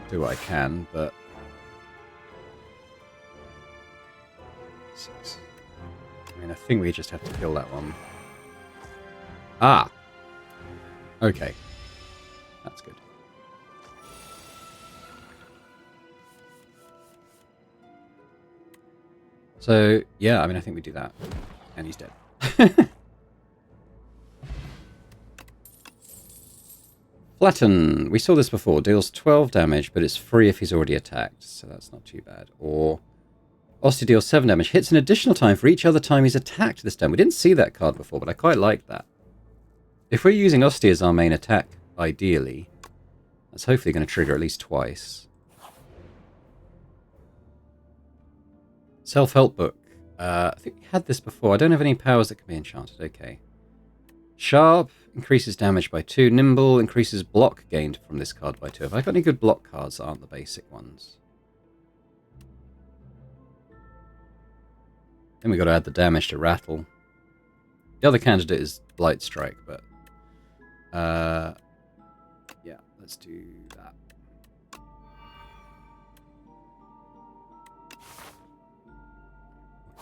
do what I can, but 6. I mean, I think we just have to kill that one. Ah! Okay. That's good. So, yeah, I mean, I think we do that. And he's dead. Flatten. We saw this before. Deals 12 damage, but it's free if he's already attacked, so that's not too bad. Or Osti deals 7 damage. Hits an additional time for each other time he's attacked this turn. We didn't see that card before, but I quite like that. If we're using Osti as our main attack, ideally, that's hopefully going to trigger at least twice. Self-help book. I think we had this before. I don't have any powers that can be enchanted. Okay. Sharp. Increases damage by 2. Nimble increases block gained from this card by 2. Have I got any good block cards that aren't the basic ones? Then we got to add the damage to Rattle. The other candidate is Blight Strike, but yeah, let's do that.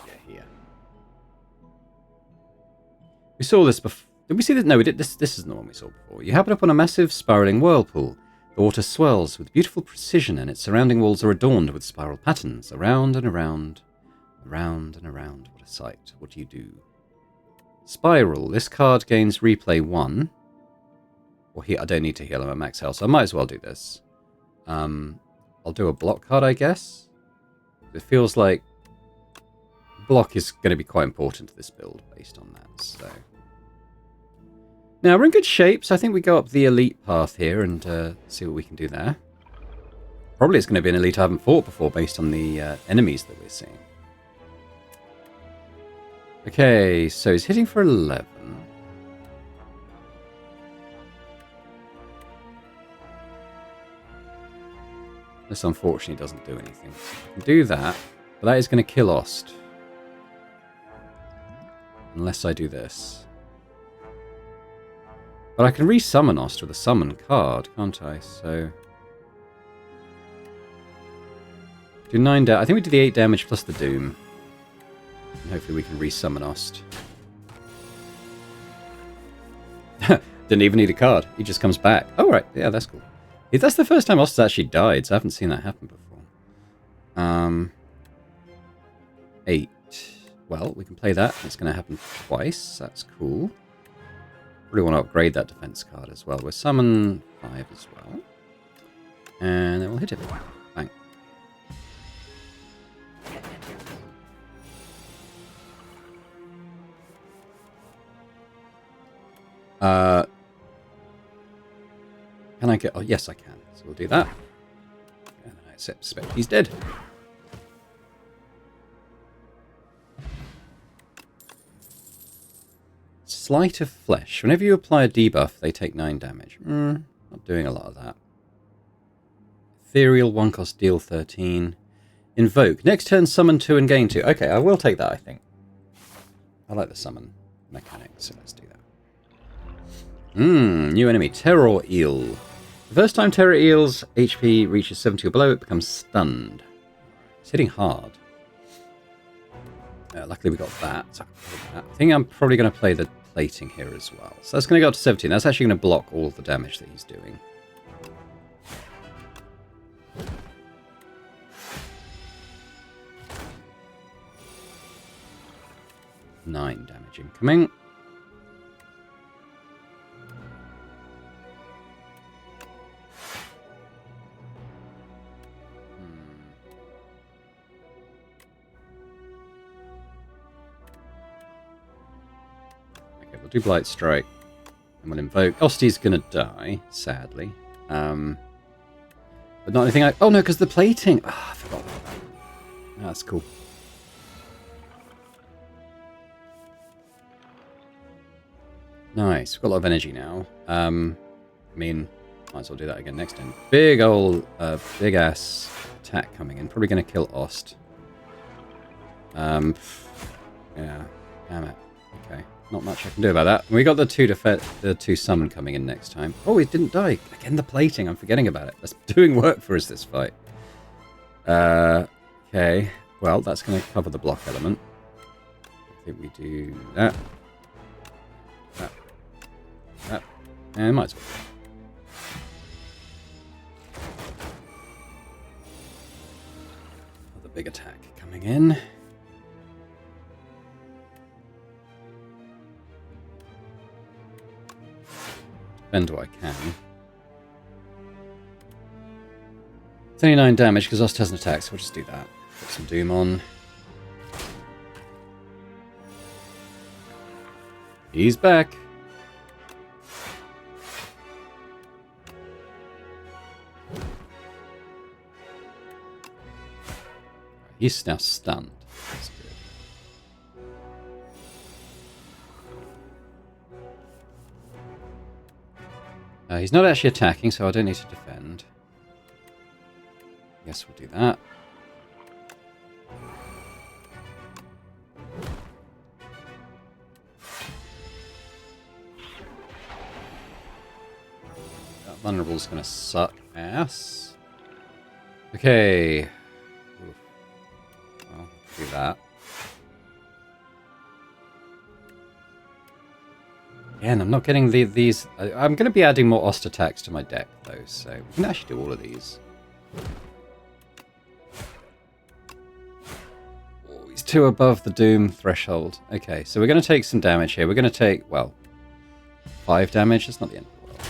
Yeah, here. We saw this before. Did we see this? No, we did. This isn't the one we saw before. You happen upon a massive spiraling whirlpool. The water swirls with beautiful precision, and its surrounding walls are adorned with spiral patterns. Around and around, around and around. What a sight. What do you do? Spiral. This card gains replay 1. Or I don't need to heal him at max health, so I might as well do this. I'll do a block card, I guess. It feels like block is going to be quite important to this build based on that, so... Now, we're in good shape, so I think we go up the elite path here and see what we can do there. Probably it's going to be an elite I haven't fought before based on the enemies that we're seeing. Okay, so he's hitting for 11. This unfortunately doesn't do anything. I can do that, but that is going to kill Ost. Unless I do this. But I can resummon Ost with a summon card, can't I? So... do 9 damage. I think we do the 8 damage plus the Doom. And hopefully we can resummon Ost. Didn't even need a card. He just comes back. Oh, right. Yeah, that's cool. That's the first time Ost has actually died, so I haven't seen that happen before. 8. Well, we can play that. It's going to happen twice. That's cool. Really want to upgrade that defense card as well. We'll summon 5 as well. And then we'll hit it. Bang. Can I get... oh, yes, I can. So we'll do that. And I suspect he's dead. Sleight of Flesh. Whenever you apply a debuff, they take 9 damage. Not doing a lot of that. Ethereal, 1 cost, deal 13. Invoke. Next turn, summon 2 and gain 2. Okay, I will take that, I think. I like the summon mechanic, so let's do that. New enemy. Terror Eel. The first time Terror Eel's HP reaches 70 or below, it becomes stunned. It's hitting hard. Luckily we got that. So I think I'm probably going to play the plating here as well. So that's going to go up to 17. That's actually going to block all the damage that he's doing. Nine damage incoming. We'll do Blight Strike, and we'll invoke. Osti's gonna die, sadly. But not anything like... oh no, because the plating... ah, I forgot about that. Oh, that's cool. Nice, we've got a lot of energy now. I mean, might as well do that again next time. Big old, big ass attack coming in. Probably gonna kill Ost. Yeah, damn it. Okay. Not much I can do about that. We got the 2 summon coming in next time. Oh, it didn't die. Again, the plating. I'm forgetting about it. That's doing work for us this fight. Okay. Well, that's going to cover the block element. I think we do that. That. And might as well. Another big attack coming in. Defend what I can. 39 damage because Ost has an attack, so we'll just do that. Put some Doom on. He's back. He's now stunned. That's good. He's not actually attacking, so I don't need to defend. Guess we'll do that. Vulnerable's gonna suck ass. Okay. Oof. Well, do that. Again, I'm not getting these... I'm going to be adding more Ost attacks to my deck, though, so we can actually do all of these. Oh, he's 2 above the Doom threshold. Okay, so we're going to take some damage here. We're going to take, well, 5 damage. That's not the end of the world.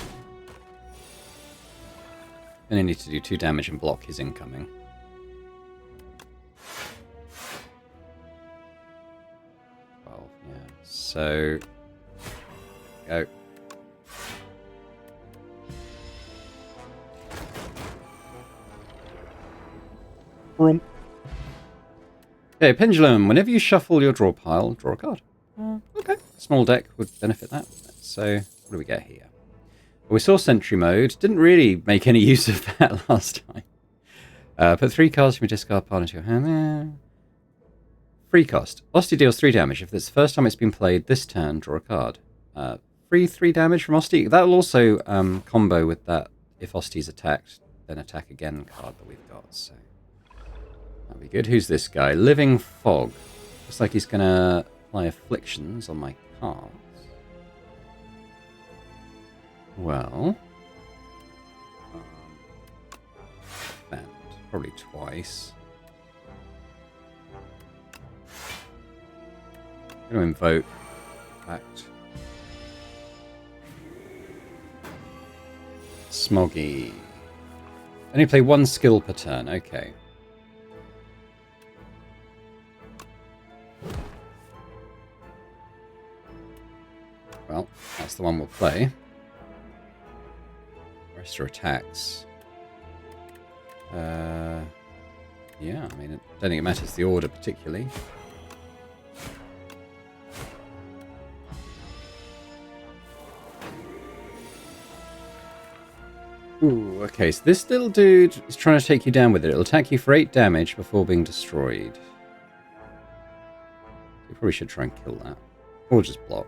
Going to need to do 2 damage and block his incoming. Well, yeah, so... Go. Okay, Pendulum. Whenever you shuffle your draw pile, draw a card. Okay. Small deck would benefit that. So, what do we get here? Well, we saw Sentry Mode. Didn't really make any use of that last time. Put 3 cards from your discard pile into your hand. Free cost. Osty deals 3 damage. If it's the first time it's been played this turn, draw a card. Free 3 damage from Osty. That will also combo with that if Osty's attacked, then attack again card that we've got. So that'll be good. Who's this guy? Living Fog. Looks like he's going to apply afflictions on my cards. Well, spend probably twice. I'm going to invoke Act. Smoggy. Only play 1 skill per turn. Okay. Well, that's the one we'll play. Rest are attacks. Yeah, I mean, I don't think it matters the order particularly. Ooh, okay, so this little dude is trying to take you down with it. It'll attack you for 8 damage before being destroyed. You probably should try and kill that. Or just block.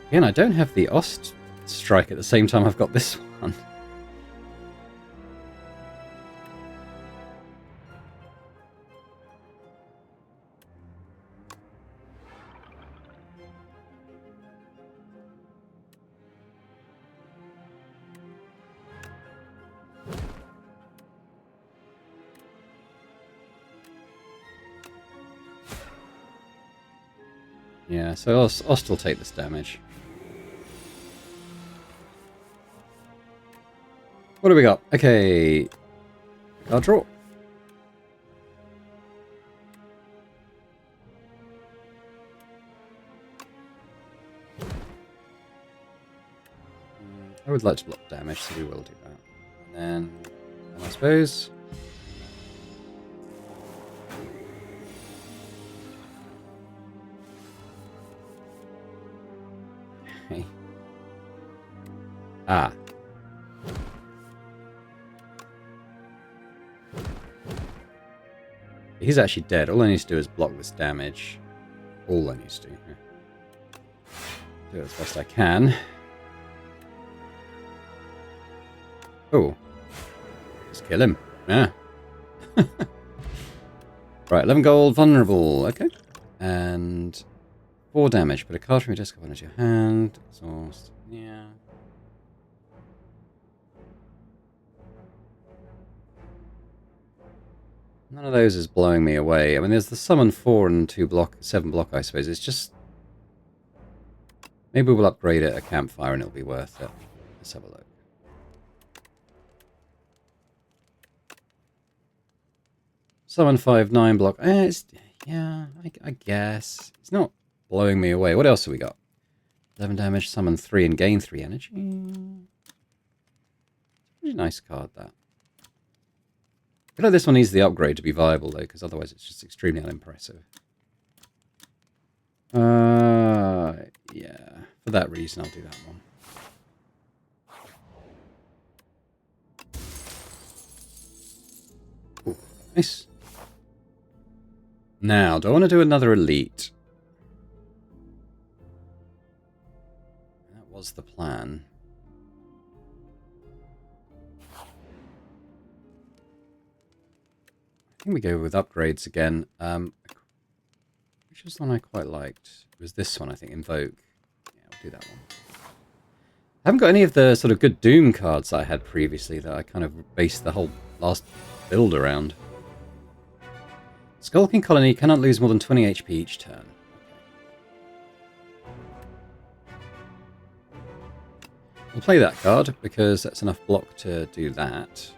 Again, I don't have the Ost strike at the same time I've got this one. Yeah, so Ost will take this damage. What do we got? Okay. Card draw. I would like to block damage, so we will do that. And I suppose... Okay. Ah. He's actually dead. All I need to do is block this damage. All I need to do. Do it as best I can. Oh. Just kill him. Yeah. Right, 11 gold, vulnerable. Okay. And 4 damage. Put a card from your discard into your hand. Exhaust. Yeah. None of those is blowing me away. I mean, there's the summon 4 and 2 block, 7 block, I suppose. It's just... Maybe we'll upgrade it at Campfire and it'll be worth it. Let's have a look. Summon 5, 9 block. It's... Yeah, I guess. It's not blowing me away. What else have we got? 11 damage, summon 3 and gain 3 energy. Pretty nice card, that. I feel like this one needs the upgrade to be viable, though, because otherwise it's just extremely unimpressive. Yeah. For that reason, I'll do that one. Ooh, nice. Now, do I want to do another elite? That was the plan. I think we go with upgrades again. Which was the one I quite liked? It was this one, I think, Invoke. Yeah, we'll do that one. I haven't got any of the sort of good Doom cards I had previously that I kind of based the whole last build around. Skulking Colony cannot lose more than 20 HP each turn. We'll play that card because that's enough block to do that.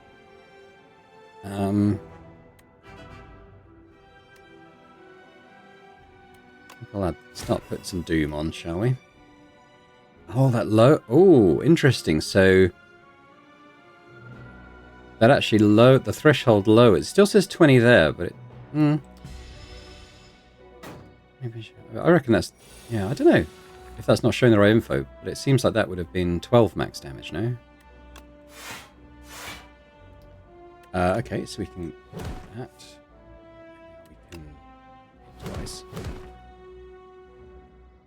I'll start putting some Doom on, shall we? Oh, that low. Oh, interesting. So that actually low. The threshold low. It still says 20 there, but it. Maybe I reckon that's. Yeah, I don't know if that's not showing the right info, but it seems like that would have been 12 max damage. No. Okay, so we can do that. We can twice.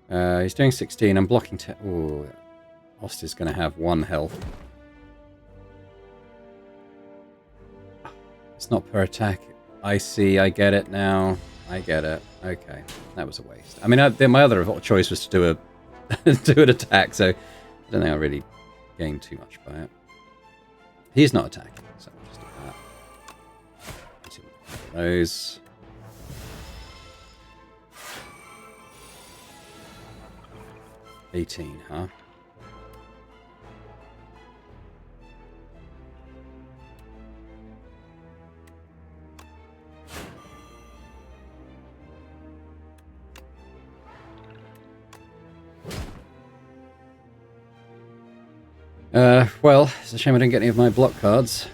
He's doing 16. I'm blocking 10. Oh, Ost is going to have 1 health. It's not per attack. I see. I get it now. I get it. Okay, that was a waste. I mean, my other choice was to do a do an attack, so I don't think I really gained too much by it. He's not attacking, so I'll just do that. Those. $18, huh? Well, it's a shame I didn't get any of my block cards.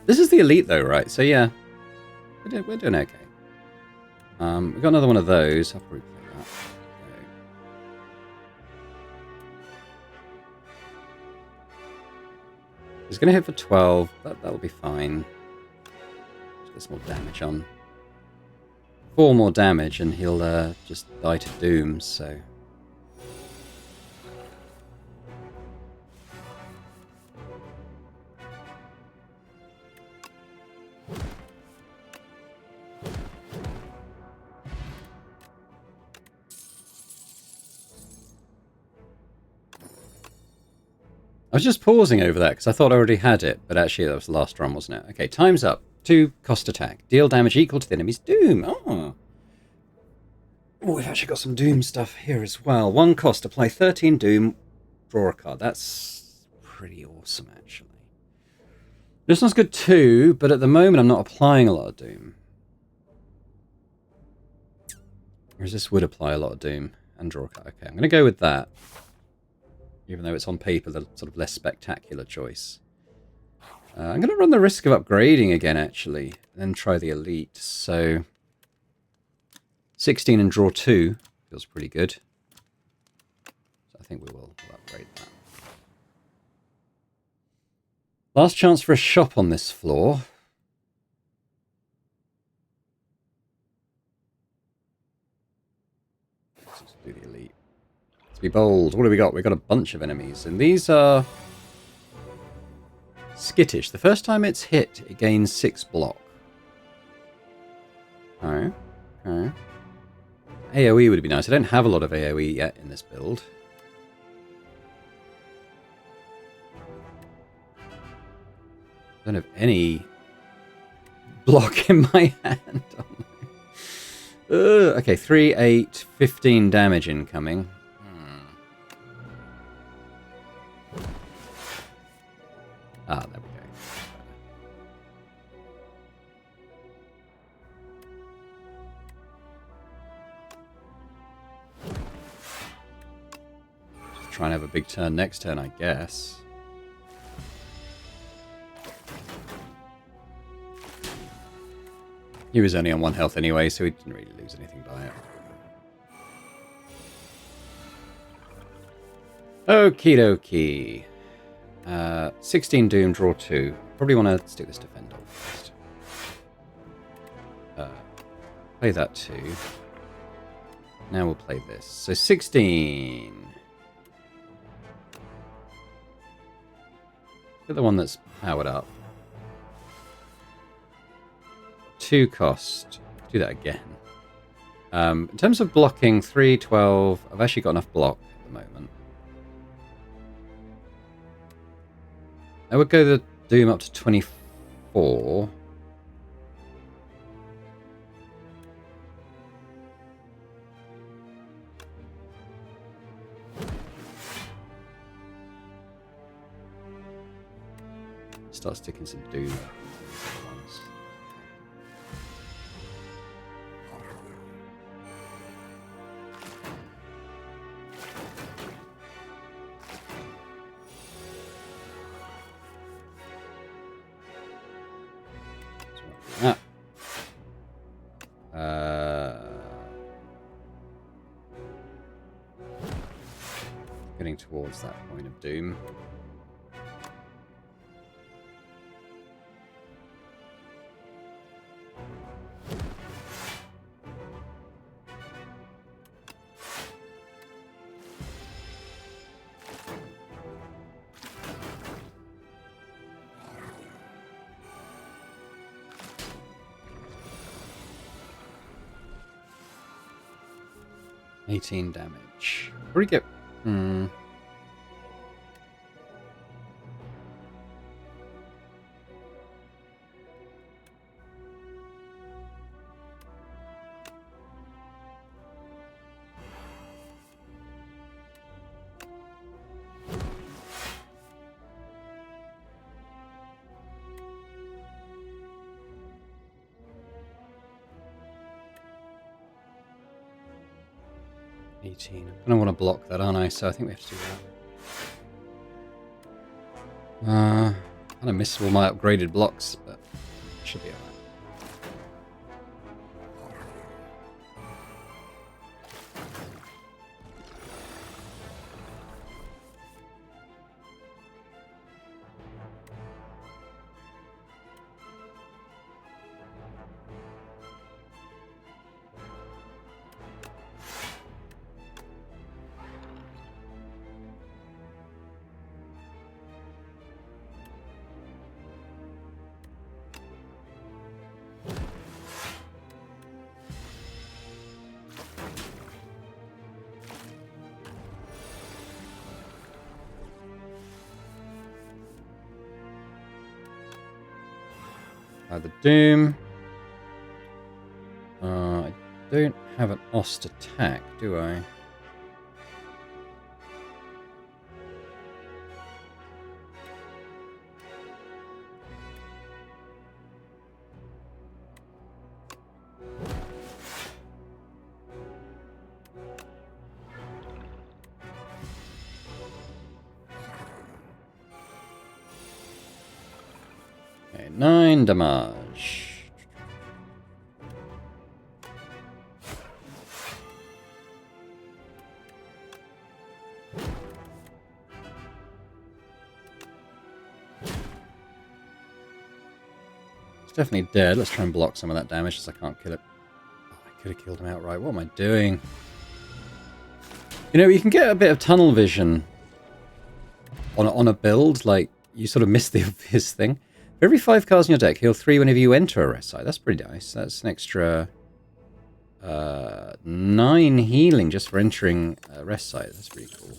This is the elite though, right? So yeah, we're doing okay. We've got another one of those. I'll probably play that. Okay. He's going to hit for 12. That'll be fine. Just get some more damage on. 4 more damage and he'll just die to Doom, so... I was just pausing over that because I thought I already had it, but actually that was the last run, wasn't it? Okay, time's up. 2 cost attack. Deal damage equal to the enemy's Doom. Oh, we've actually got some Doom stuff here as well. 1 cost, apply 13 Doom, draw a card. That's pretty awesome, actually. This one's good too, but at the moment I'm not applying a lot of Doom. Whereas this would apply a lot of Doom and draw a card. Okay, I'm going to go with that. Even though it's on paper the sort of less spectacular choice. I'm going to run the risk of upgrading again, actually, and then try the elite. So, 16 and draw 2 feels pretty good. So I think we'll upgrade that. Last chance for a shop on this floor. Let's just do the elite. Be bold. What do we got? We've got a bunch of enemies. And these are skittish. The first time it's hit, it gains 6 block. Okay. Okay. AoE would be nice. I don't have a lot of AoE yet in this build. I don't have any block in my hand. Okay, 3, 8, 15 damage incoming. Ah, there we go. Just try and have a big turn next turn, I guess. He was only on 1 health anyway, so he didn't really lose anything by it. Okie dokie. 16 Doom, draw 2. Probably want to stick this Defender first. Play that too. Now we'll play this. So 16. Get the one that's powered up. 2 cost. Do that again. In terms of blocking, 3, 12. I've actually got enough block at the moment. I would go the Doom up to 24. Start sticking some Doom. Getting towards that point of doom. $18 damage. Pretty good. Hmm. I'm gonna want to block that, aren't I? So I think we have to do that. Kind of miss all my upgraded blocks, but it should be alright. The Doom. I don't have an Ost attack, do I? Okay, 9 damage. It's definitely dead. Let's try and block some of that damage as I can't kill it. Oh, I could have killed him outright. What am I doing? You know, you can get a bit of tunnel vision on a build. Like, you sort of miss the obvious thing. For every 5 cards in your deck, heal 3 whenever you enter a rest site. That's pretty nice. That's an extra 9 healing just for entering a rest site. That's pretty cool.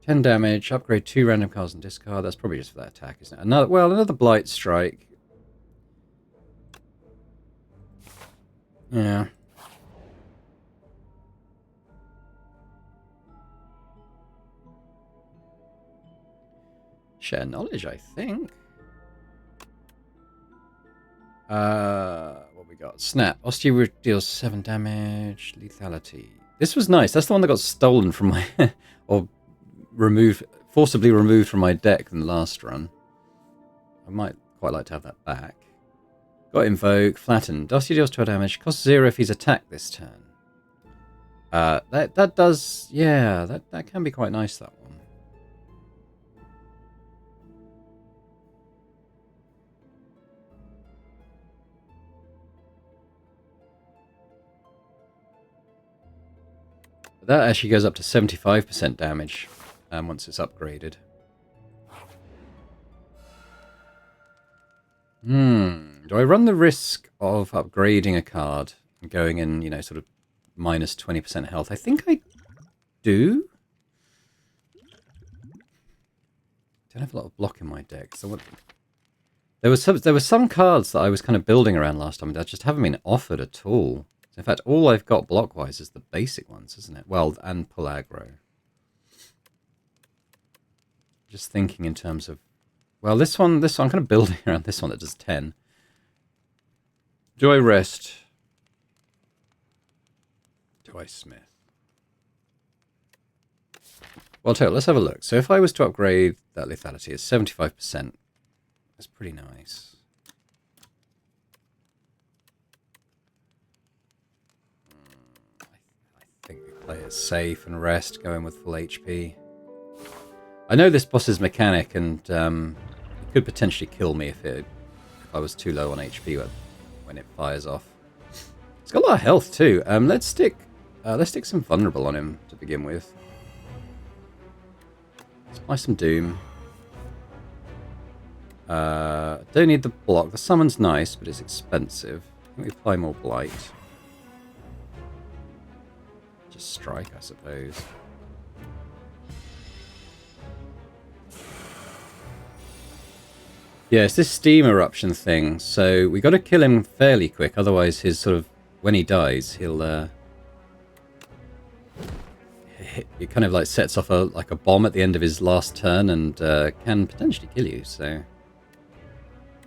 10 damage. Upgrade 2 random cards and discard. That's probably just for that attack, isn't it? Another Blight Strike. Yeah. Share knowledge, I think. What we got? Snap. Osteo deals 7 damage. Lethality. This was nice. That's the one that got stolen from my... or forcibly removed from my deck in the last run. I might quite like to have that back. Got Invoke. Flattened. Osteo deals 12 damage. Costs 0 if he's attacked this turn. That does... Yeah, that can be quite nice, that one. that actually goes up to 75% damage once it's upgraded. Do I run the risk of upgrading a card and going in, you know, sort of minus 20% health? I think I do. Don't have a lot of block in my deck. So there were some cards that I was kind of building around last time that just haven't been offered at all. In fact, all I've got block-wise is the basic ones, isn't it? Well, and pull aggro. Just thinking in terms of... Well, this one, I'm kind of building around this one that does 10. Do I rest? Do I smith? Well, let's have a look. So if I was to upgrade that lethality, it's 75%. That's pretty nice. I think we play it safe and rest, going with full HP. I know this boss's mechanic, and it could potentially kill me if I was too low on HP when it fires off. It's got a lot of health too. Let's stick some vulnerable on him to begin with. Let's apply some doom. Don't need the block. The summon's nice, but it's expensive. I think we apply more blight. Just strike, I suppose. Yeah, it's this steam eruption thing, so we got to kill him fairly quick, otherwise his sort of, when he dies, he'll, it kind of like sets off like a bomb at the end of his last turn and can potentially kill you, so...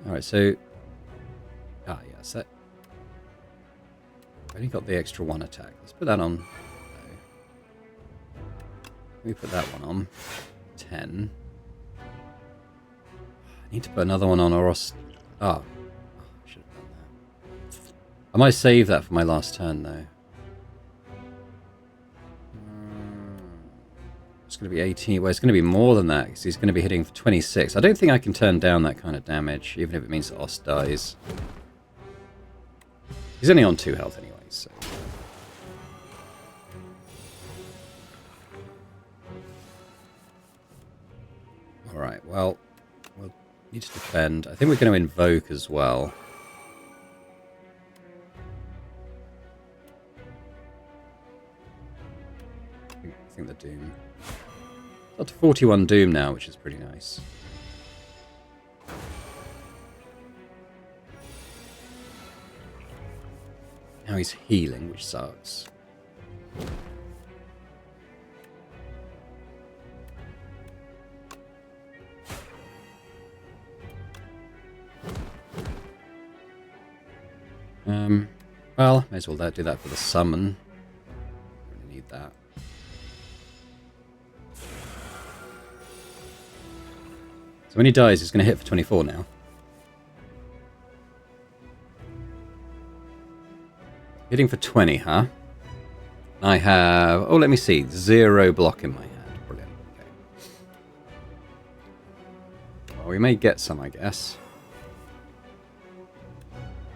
Alright, so... Ah, yeah, so... I've only got the extra one attack. Let's put that on... No. Let me put that one on. 10. I need to put another one on or else... I should have done that. I might save that for my last turn, though. It's going to be 18. Well, it's going to be more than that, because he's going to be hitting for 26. I don't think I can turn down that kind of damage, even if it means that Os dies. He's only on 2 health anyway, so... Alright, well, we'll need to defend. I think we're going to invoke as well. I think the Doom... Got to 41 Doom now, which is pretty nice. Now he's healing, which sucks. Well, may as well do that for the summon. Really need that. So when he dies, he's going to hit for 24 now. Hitting for 20, huh? I have... Oh, let me see. 0 block in my hand. Brilliant. Okay. Well, we may get some, I guess.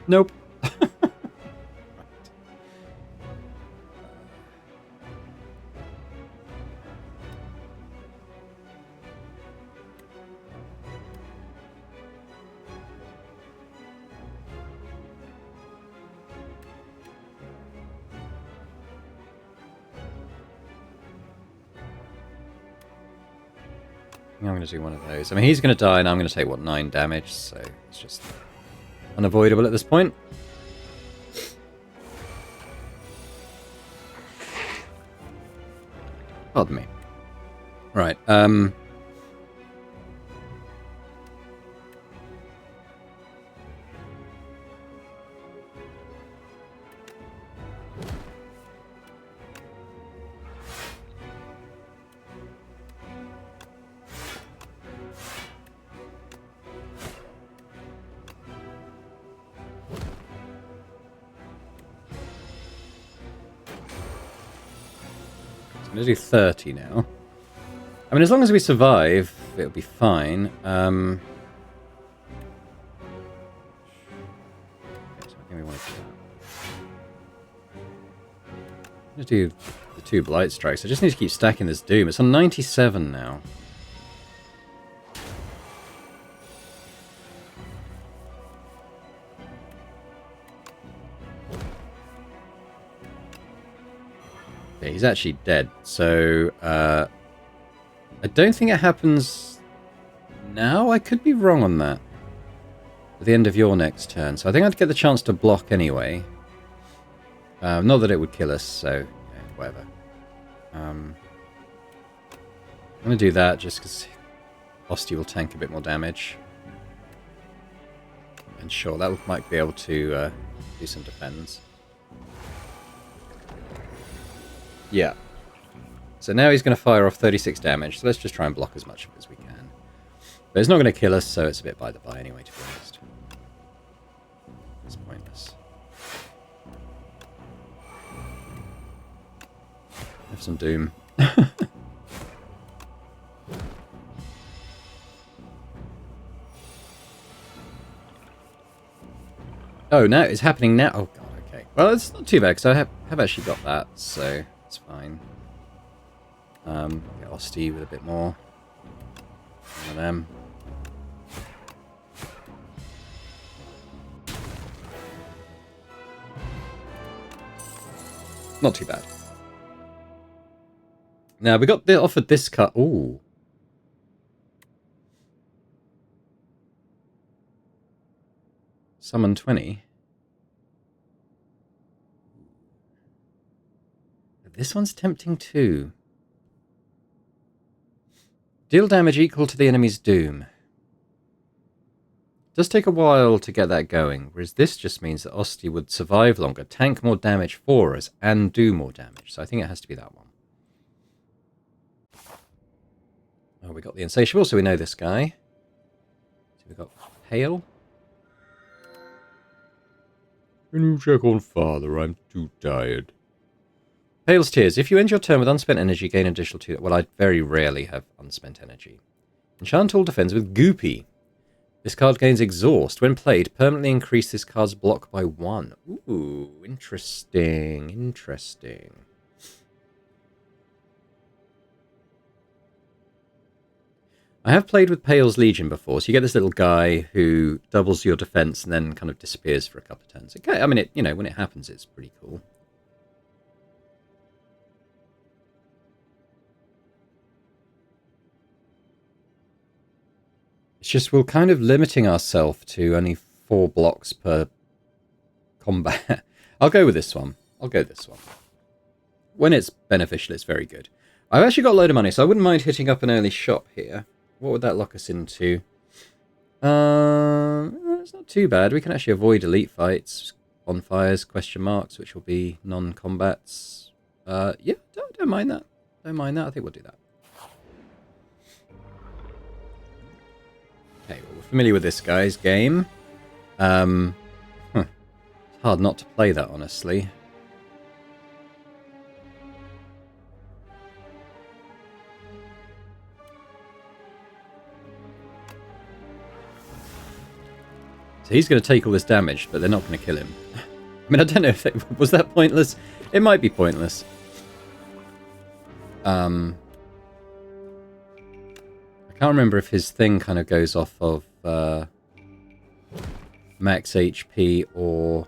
Nope. I'm going to do one of those. I mean, he's going to die and I'm going to take, what, 9 damage, so it's just unavoidable at this point. Pardon me. Right, I'm going to do 30 now. I mean, as long as we survive, it'll be fine. Okay, so give me one of that. I'm going to do the 2 Blight Strikes. I just need to keep stacking this Doom. It's on 97 now. Yeah, he's actually dead. So, I don't think it happens now. I could be wrong on that. At the end of your next turn. So I think I'd get the chance to block anyway. Not that it would kill us, so yeah, whatever. I'm going to do that just because Osty will tank a bit more damage. And sure, that might be able to do some defense. Yeah. So now he's going to fire off 36 damage, so let's just try and block as much of it as we can. But it's not going to kill us, so it's a bit by the by anyway, to be honest. It's pointless. Have some Doom. Oh, now it's happening now. Oh god, okay. Well, it's not too bad because I have actually got that, so it's fine. Get Osty with a bit more. One of them. Not too bad. Now we got offered this cut. Ooh. Summon 20. This one's tempting too. Deal damage equal to the enemy's doom. It does take a while to get that going, whereas this just means that Osty would survive longer, tank more damage for us, and do more damage. So I think it has to be that one. Oh, we got the Insatiable, so we know this guy. So we got Hail. Can you check on Father? I'm too tired. Pale's Tears. If you end your turn with unspent energy, gain additional 2... Well, I very rarely have unspent energy. Enchant all defends with Goopy. This card gains Exhaust. When played, permanently increase this card's block by 1. Ooh, interesting. Interesting. I have played with Pale's Legion before, so you get this little guy who doubles your defense and then kind of disappears for a couple of turns. Okay, I mean, you know, when it happens, it's pretty cool. It's just we're kind of limiting ourselves to only 4 blocks per combat. I'll go with this one. I'll go this one. When it's beneficial, it's very good. I've actually got a load of money, so I wouldn't mind hitting up an early shop here. What would that lock us into? It's not too bad. We can actually avoid elite fights, bonfires, question marks, which will be non-combats. Yeah, don't mind that. Don't mind that. I think we'll do that. Okay, well, we're familiar with this guy's game. It's hard not to play that, honestly. So he's going to take all this damage, but they're not going to kill him. I mean, I don't know if was that pointless. It might be pointless. I can't remember if his thing kind of goes off of max HP or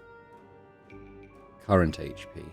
current HP.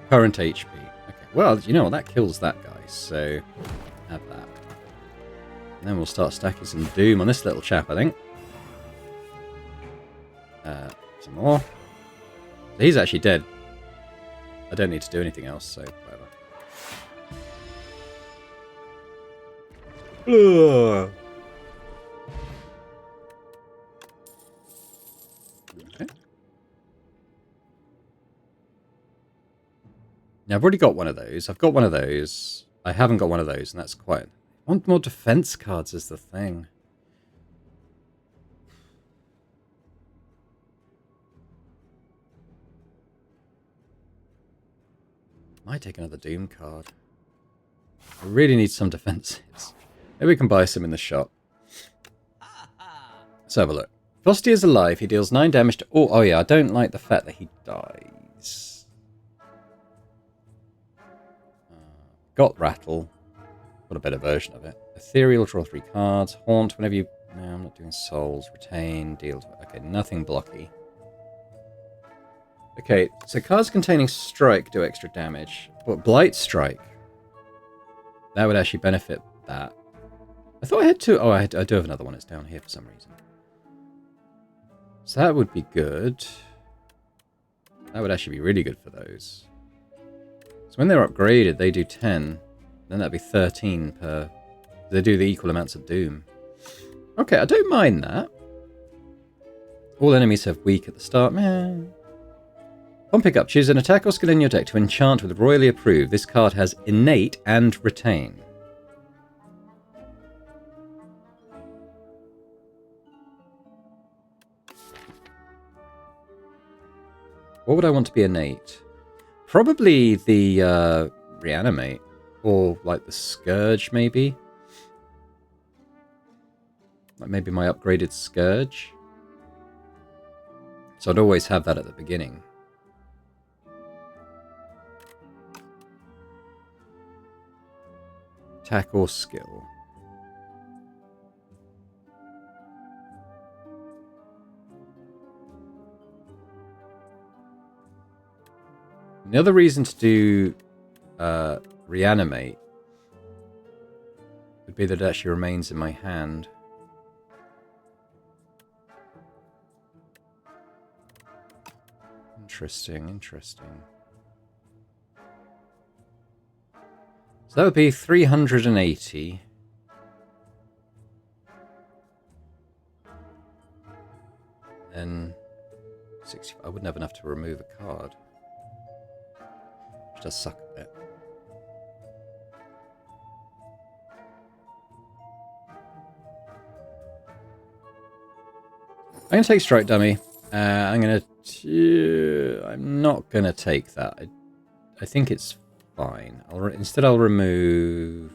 Current HP. Okay, well, you know what? That kills that guy, so have that. And then we'll start stacking some Doom on this little chap, I think. Some more. So he's actually dead. I don't need to do anything else, so whatever. Now, I've already got one of those. I've got one of those. I haven't got one of those, and that's quite... I want more defense cards is the thing. Might take another Doom card. I really need some defenses. Maybe we can buy some in the shop. Let's have a look. Frosty is alive. He deals 9 damage to... Oh yeah, I don't like the fact that he dies. Got Rattle. Got a better version of it. Ethereal, draw 3 cards. Haunt, whenever you... No, I'm not doing Souls. Retain, deal... Okay, nothing blocky. Okay, so cards containing Strike do extra damage. But Blight Strike... That would actually benefit that. I thought I had 2... Oh, I do have another one. It's down here for some reason. So that would be good. That would actually be really good for those. So when they're upgraded, they do 10. Then that'd be 13 per... They do the equal amounts of Doom. Okay, I don't mind that. All enemies have weak at the start. Man. On pickup, choose an attack or skill in your deck to enchant with Royally Approved. This card has Innate and Retain. What would I want to be innate? Probably the Reanimate. Or like the Scourge, maybe? Like maybe my upgraded Scourge? So I'd always have that at the beginning. Attack or skill. The other reason to do Reanimate would be that it actually remains in my hand. Interesting, interesting. So that would be 380. Then 60. I wouldn't have enough to remove a card. Which does suck a bit. I'm going to take Strike Dummy. I'm not going to take that. I think it's fine. Instead I'll remove...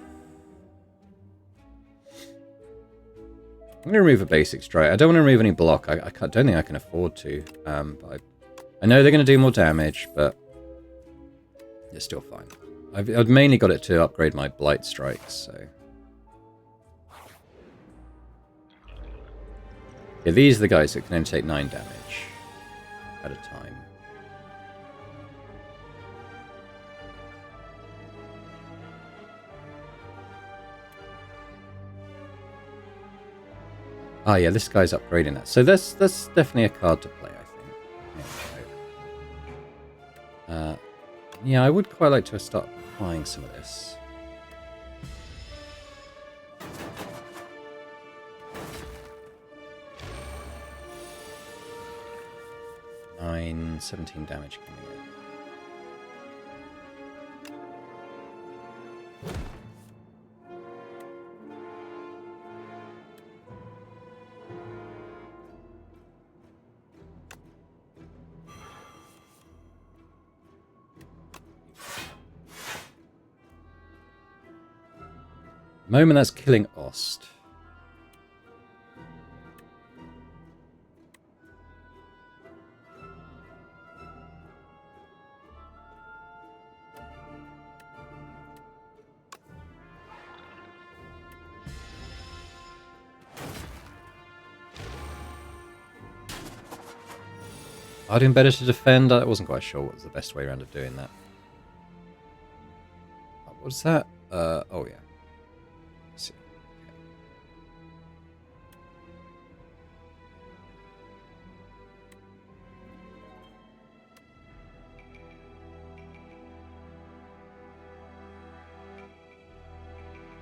I'm going to remove a basic Strike. I don't want to remove any block. I don't think I can afford to. But I know they're going to do more damage, but it's still fine. I've mainly got it to upgrade my Blight Strikes, so... Yeah, these are the guys that can only take 9 damage at a time. Ah, yeah, this guy's upgrading that. So that's definitely a card to play, I think. Yeah, I would quite like to start buying some of this. Nine, 17 damage coming in. Moment that's killing Ost. I'd been better to defend. I wasn't quite sure what was the best way around of doing that. What was that? Oh yeah. Let's see.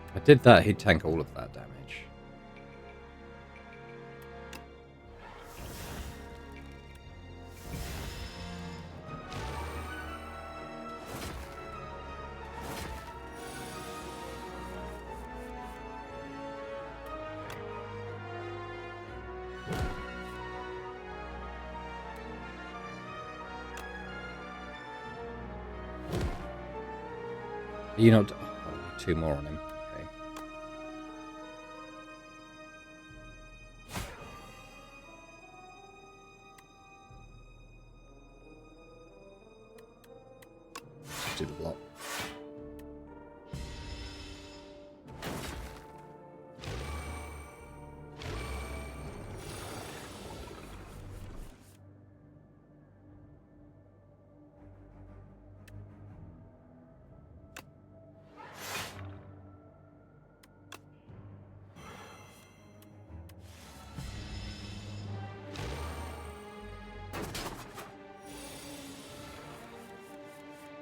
If I did that, he'd tank all of that damage. You know, oh, 2 more on him. Okay. Just do the block.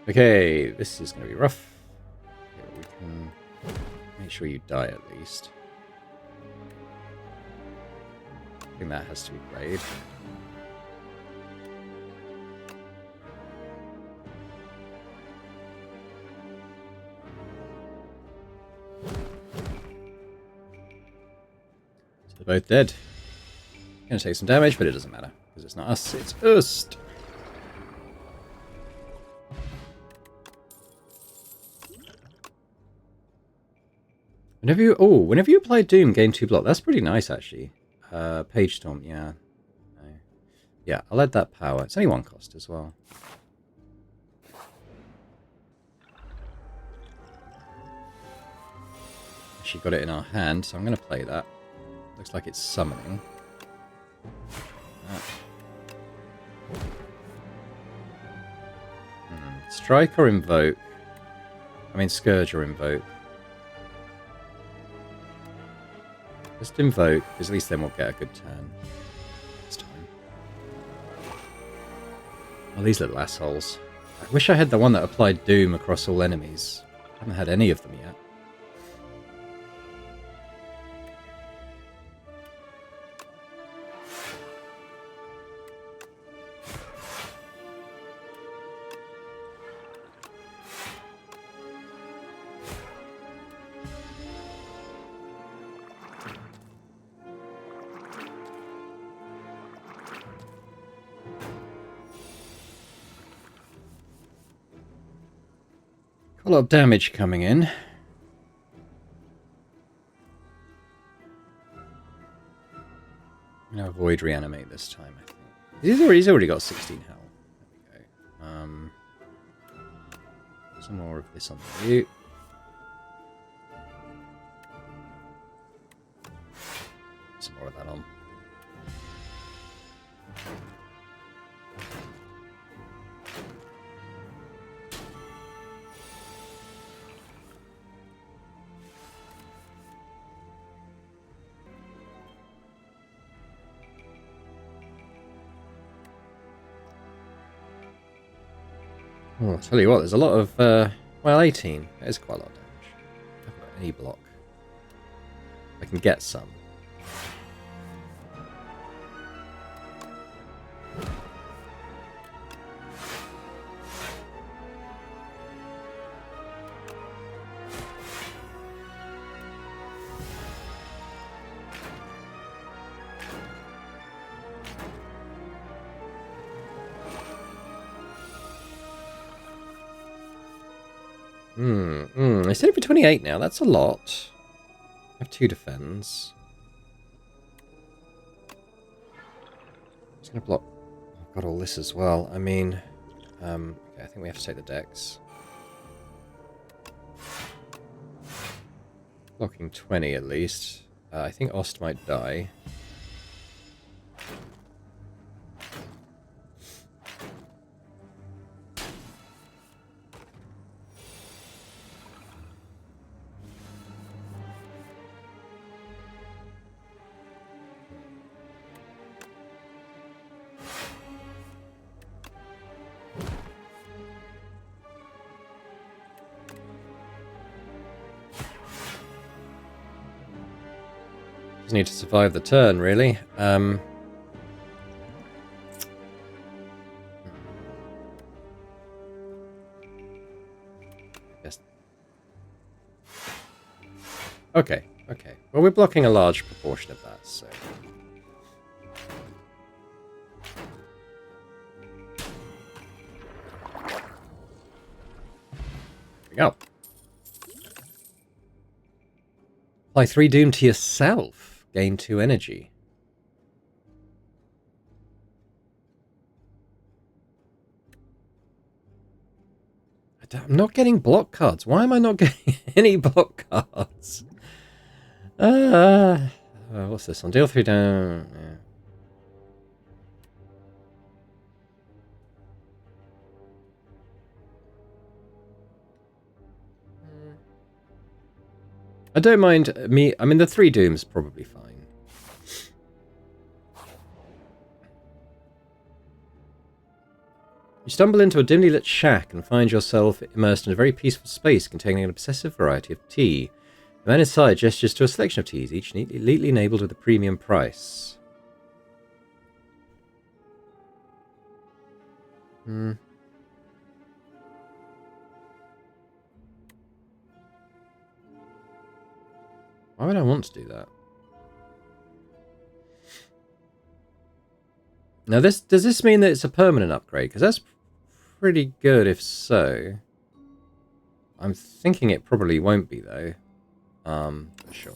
Okay, this is going to be rough. Okay, we can make sure you die at least. I think that has to be played. So they're both dead. Going to take some damage, but it doesn't matter because it's not us, it's us. Whenever you apply Doom, gain 2 block. That's pretty nice, actually. Page Storm, yeah. No. Yeah, I'll add that power. It's only 1 cost as well. She got it in our hand, so I'm going to play that. Looks like it's summoning. Strike or Invoke? I mean, Scourge or Invoke. Just Invoke, because at least then we'll get a good turn this time. Oh, these little assholes. I wish I had the one that applied Doom across all enemies. I haven't had any of them yet. A lot of damage coming in. I'm going to avoid reanimate this time, I think. He's already got 16 health. There we go. Some more of this on the loot. Some more of that on. Oh, I'll tell you what, there's a lot of, well, 18. That is quite a lot of damage. I haven't got any block. I can get some. It's only for 28 now. That's a lot. I have 2 defends. Just gonna block. I've got all this as well. I mean, okay, I think we have to take the decks. Blocking 20 at least. I think Ost might die. Just need to survive the turn, really. Yes. Okay. Well, we're blocking a large proportion of that, so. There we go. Apply 3 Doom to yourself. Gain 2 energy. I'm not getting block cards. Why am I not getting any block cards? What's this one? Deal 3 down. Yeah. I don't mind me. I mean, the 3 Doom's probably fine. You stumble into a dimly lit shack and find yourself immersed in a very peaceful space containing an obsessive variety of tea. The man inside gestures to a selection of teas, each neatly labelled with a premium price. Why would I want to do that? Now, does this mean that it's a permanent upgrade? Because that's pretty good if so. I'm thinking it probably won't be, though. Sure.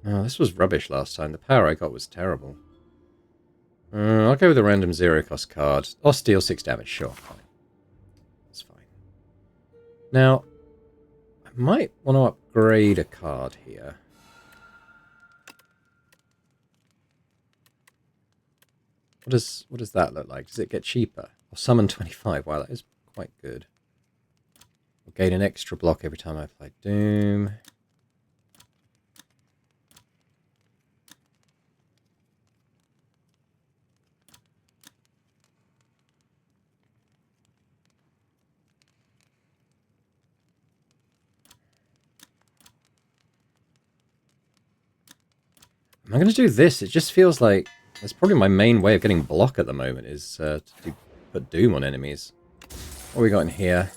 Oh, this was rubbish last time. The power I got was terrible. I'll go with a random 0-cost card. Or steal 6 damage. Sure, fine. That's fine. Now, I might want to upgrade a card here. What does that look like? Does it get cheaper? Or summon 25? Wow, that is quite good. I'll gain an extra block every time I apply Doom. Am I going to do this? It just feels like that's probably my main way of getting block at the moment is to put Doom on enemies. What we got in here?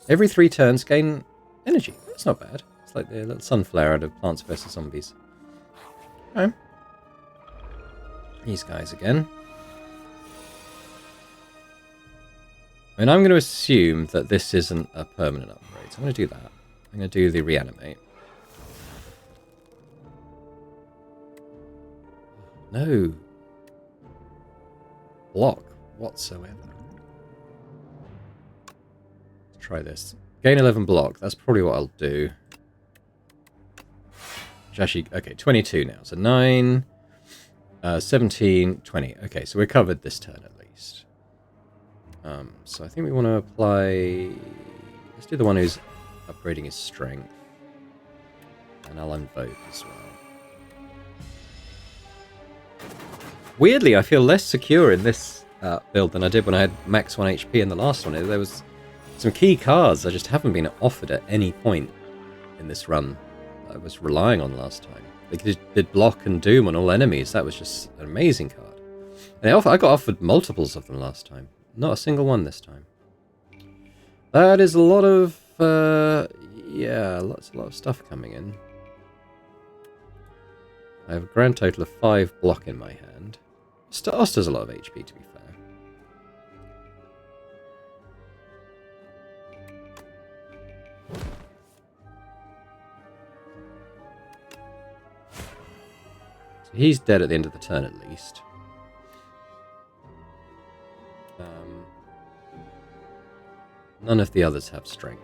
Every 3 turns gain energy. That's not bad. It's like the little sunflower out of Plants vs. Zombies. Okay. These guys again. And I'm going to assume that this isn't a permanent upgrade. So I'm going to do that. I'm going to do the reanimate. No block whatsoever. Let's try this. Gain 11 block. That's probably what I'll do. Which actually, okay, 22 now. So 9, 17, 20. Okay, so we're covered this turn at least. So I think we want to apply... Let's do the one who's upgrading his strength. And I'll invoke as well. Weirdly, I feel less secure in this build than I did when I had max 1 HP in the last one. There was some key cards I just haven't been offered at any point in this run that I was relying on last time. They did block and doom on all enemies. That was just an amazing card. And I got offered multiples of them last time. Not a single one this time. That is a lot of... yeah, a lot of stuff coming in. I have a grand total of 5 block in my hand. Stas does a lot of HP, to be fair. So he's dead at the end of the turn, at least. None of the others have strength.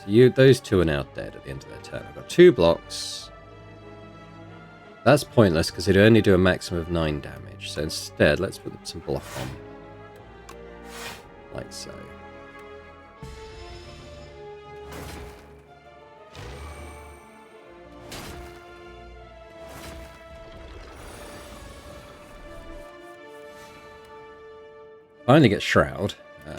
Those 2 are now dead at the end of their turn. I've got 2 blocks. That's pointless because it'd only do a maximum of 9 damage. So instead, let's put some block on. Like so. Finally get Shroud. Okay.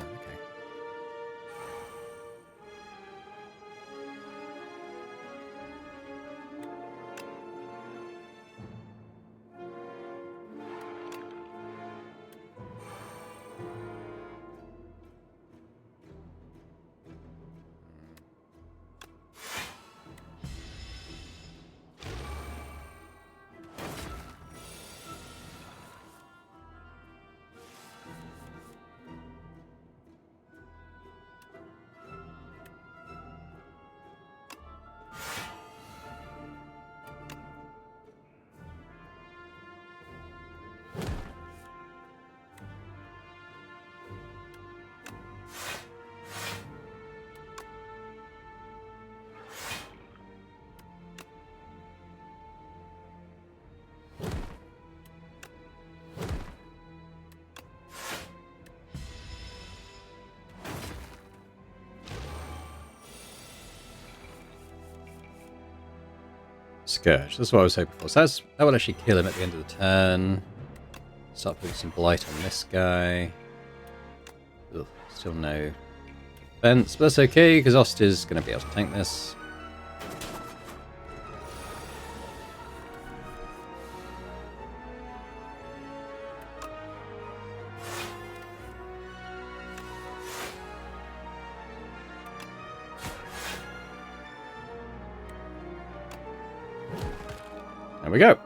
Scourge. That's what I was hoping for. So that will actually kill him at the end of the turn. Start putting some blight on this guy. Ugh, still no defense, but that's okay, because Ost is going to be able to tank this. There we go.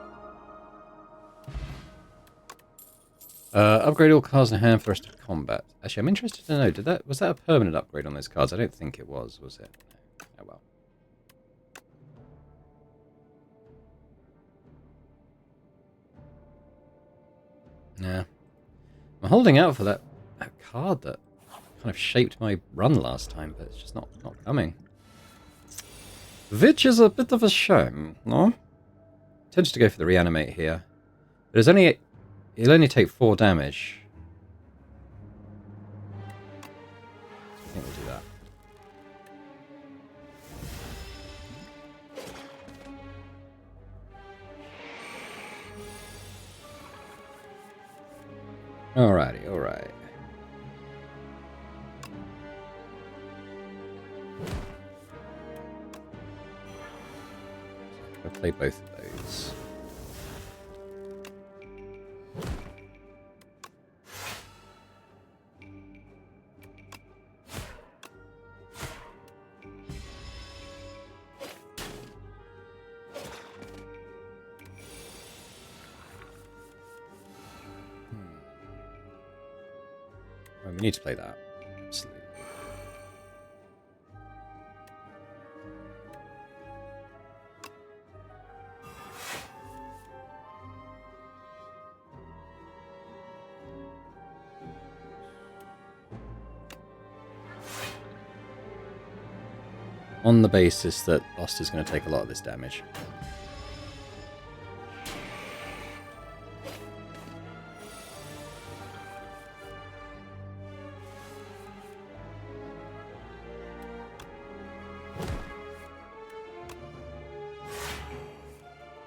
Upgrade all cards in hand for the rest of combat. Actually, I'm interested to know, was that a permanent upgrade on those cards? I don't think it was it? No. Oh well. Yeah. I'm holding out for that card that kind of shaped my run last time, but it's just not coming. Which is a bit of a shame, no? Tends to go for the reanimate here. But he'll only take 4 damage. I think we'll do that. Alrighty, alright. I'll play both of those. We need to play that. Absolutely. On the basis that Lost is going to take a lot of this damage.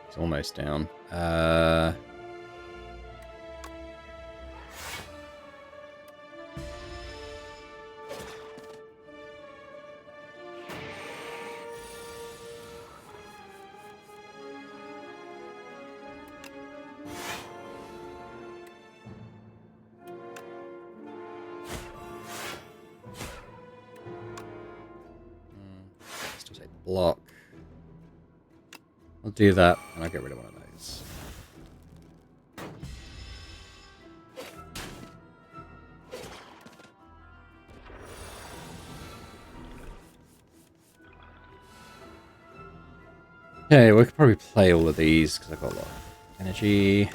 It's almost down. Still take the block. I'll do that, and I'll get rid of one of those. Okay, we could probably play all of these, because I've got a lot of energy.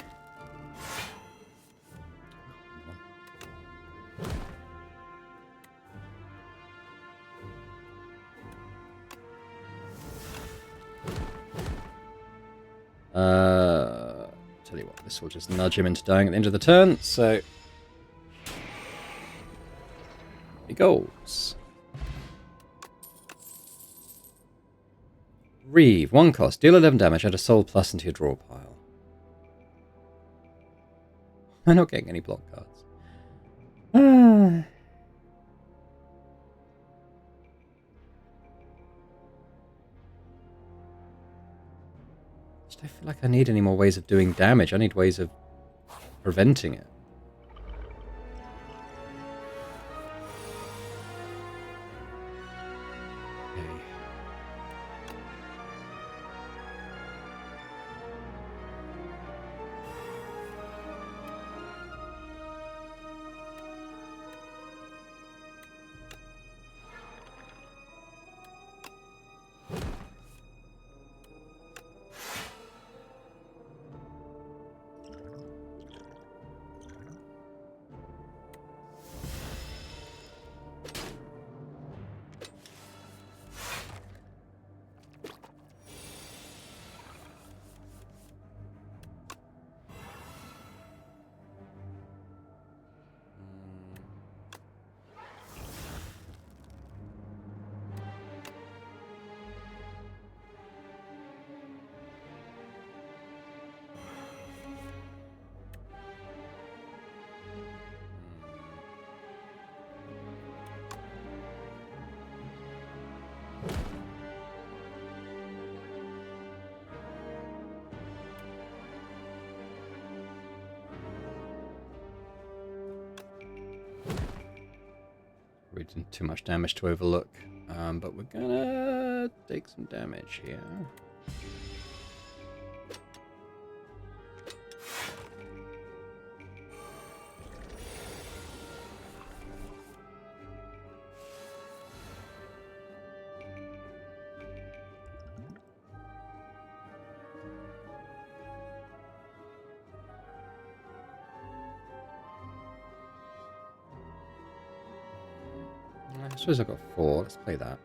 Tell you what, this will just nudge him into dying at the end of the turn, so he goes. Reeve, 1 cost, deal 11 damage, add a soul plus into your draw pile. I'm not getting any block cards. I don't feel like I need any more ways of doing damage. I need ways of preventing it. Okay. We did too much damage to overlook. But we're gonna take some damage here. I suppose I've got 4. Let's play that.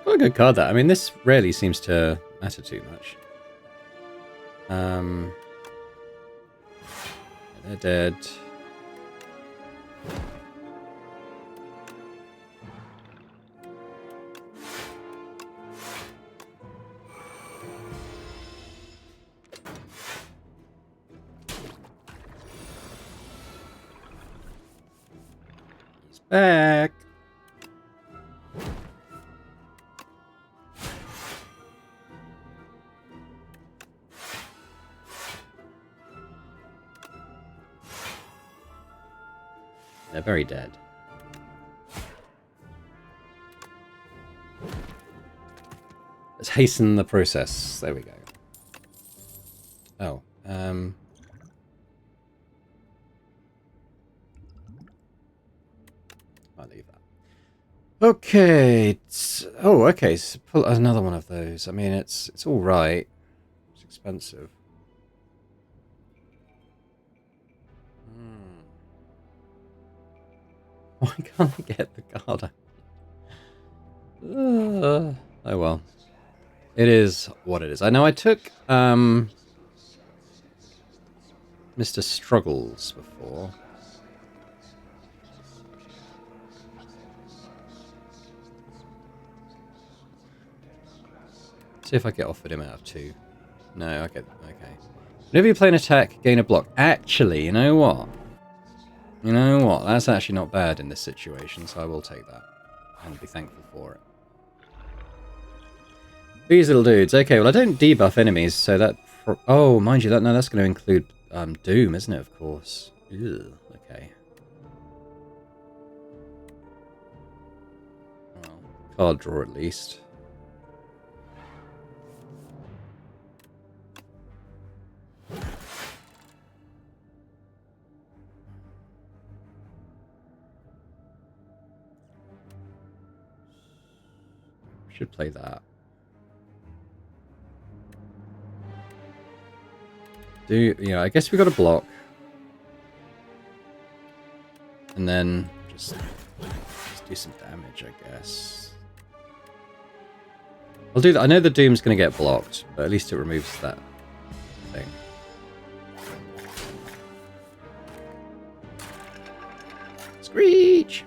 What a good card that. I mean, this rarely seems to matter too much. They're dead. He's back. They're very dead. Let's hasten the process. There we go. Oh, I'll leave that. Okay. Oh, okay. So pull another one of those. I mean, it's all right. It's expensive. Why can't I get the card? Oh well. It is what it is. I know I took Mr. Struggles before. See if I get offered him out of 2. No, okay. Whenever you play an attack, gain a block. Actually, you know what? That's actually not bad in this situation, so I will take that. And be thankful for it. These little dudes. Okay, well I don't debuff enemies, so that... Oh, mind you, that's going to include Doom, isn't it, of course? Ew, okay. Well, card draw at least. Should play that. I guess we got a block. And then just do some damage, I guess. I'll do that. I know the Doom's going to get blocked, but at least it removes that thing. Screech!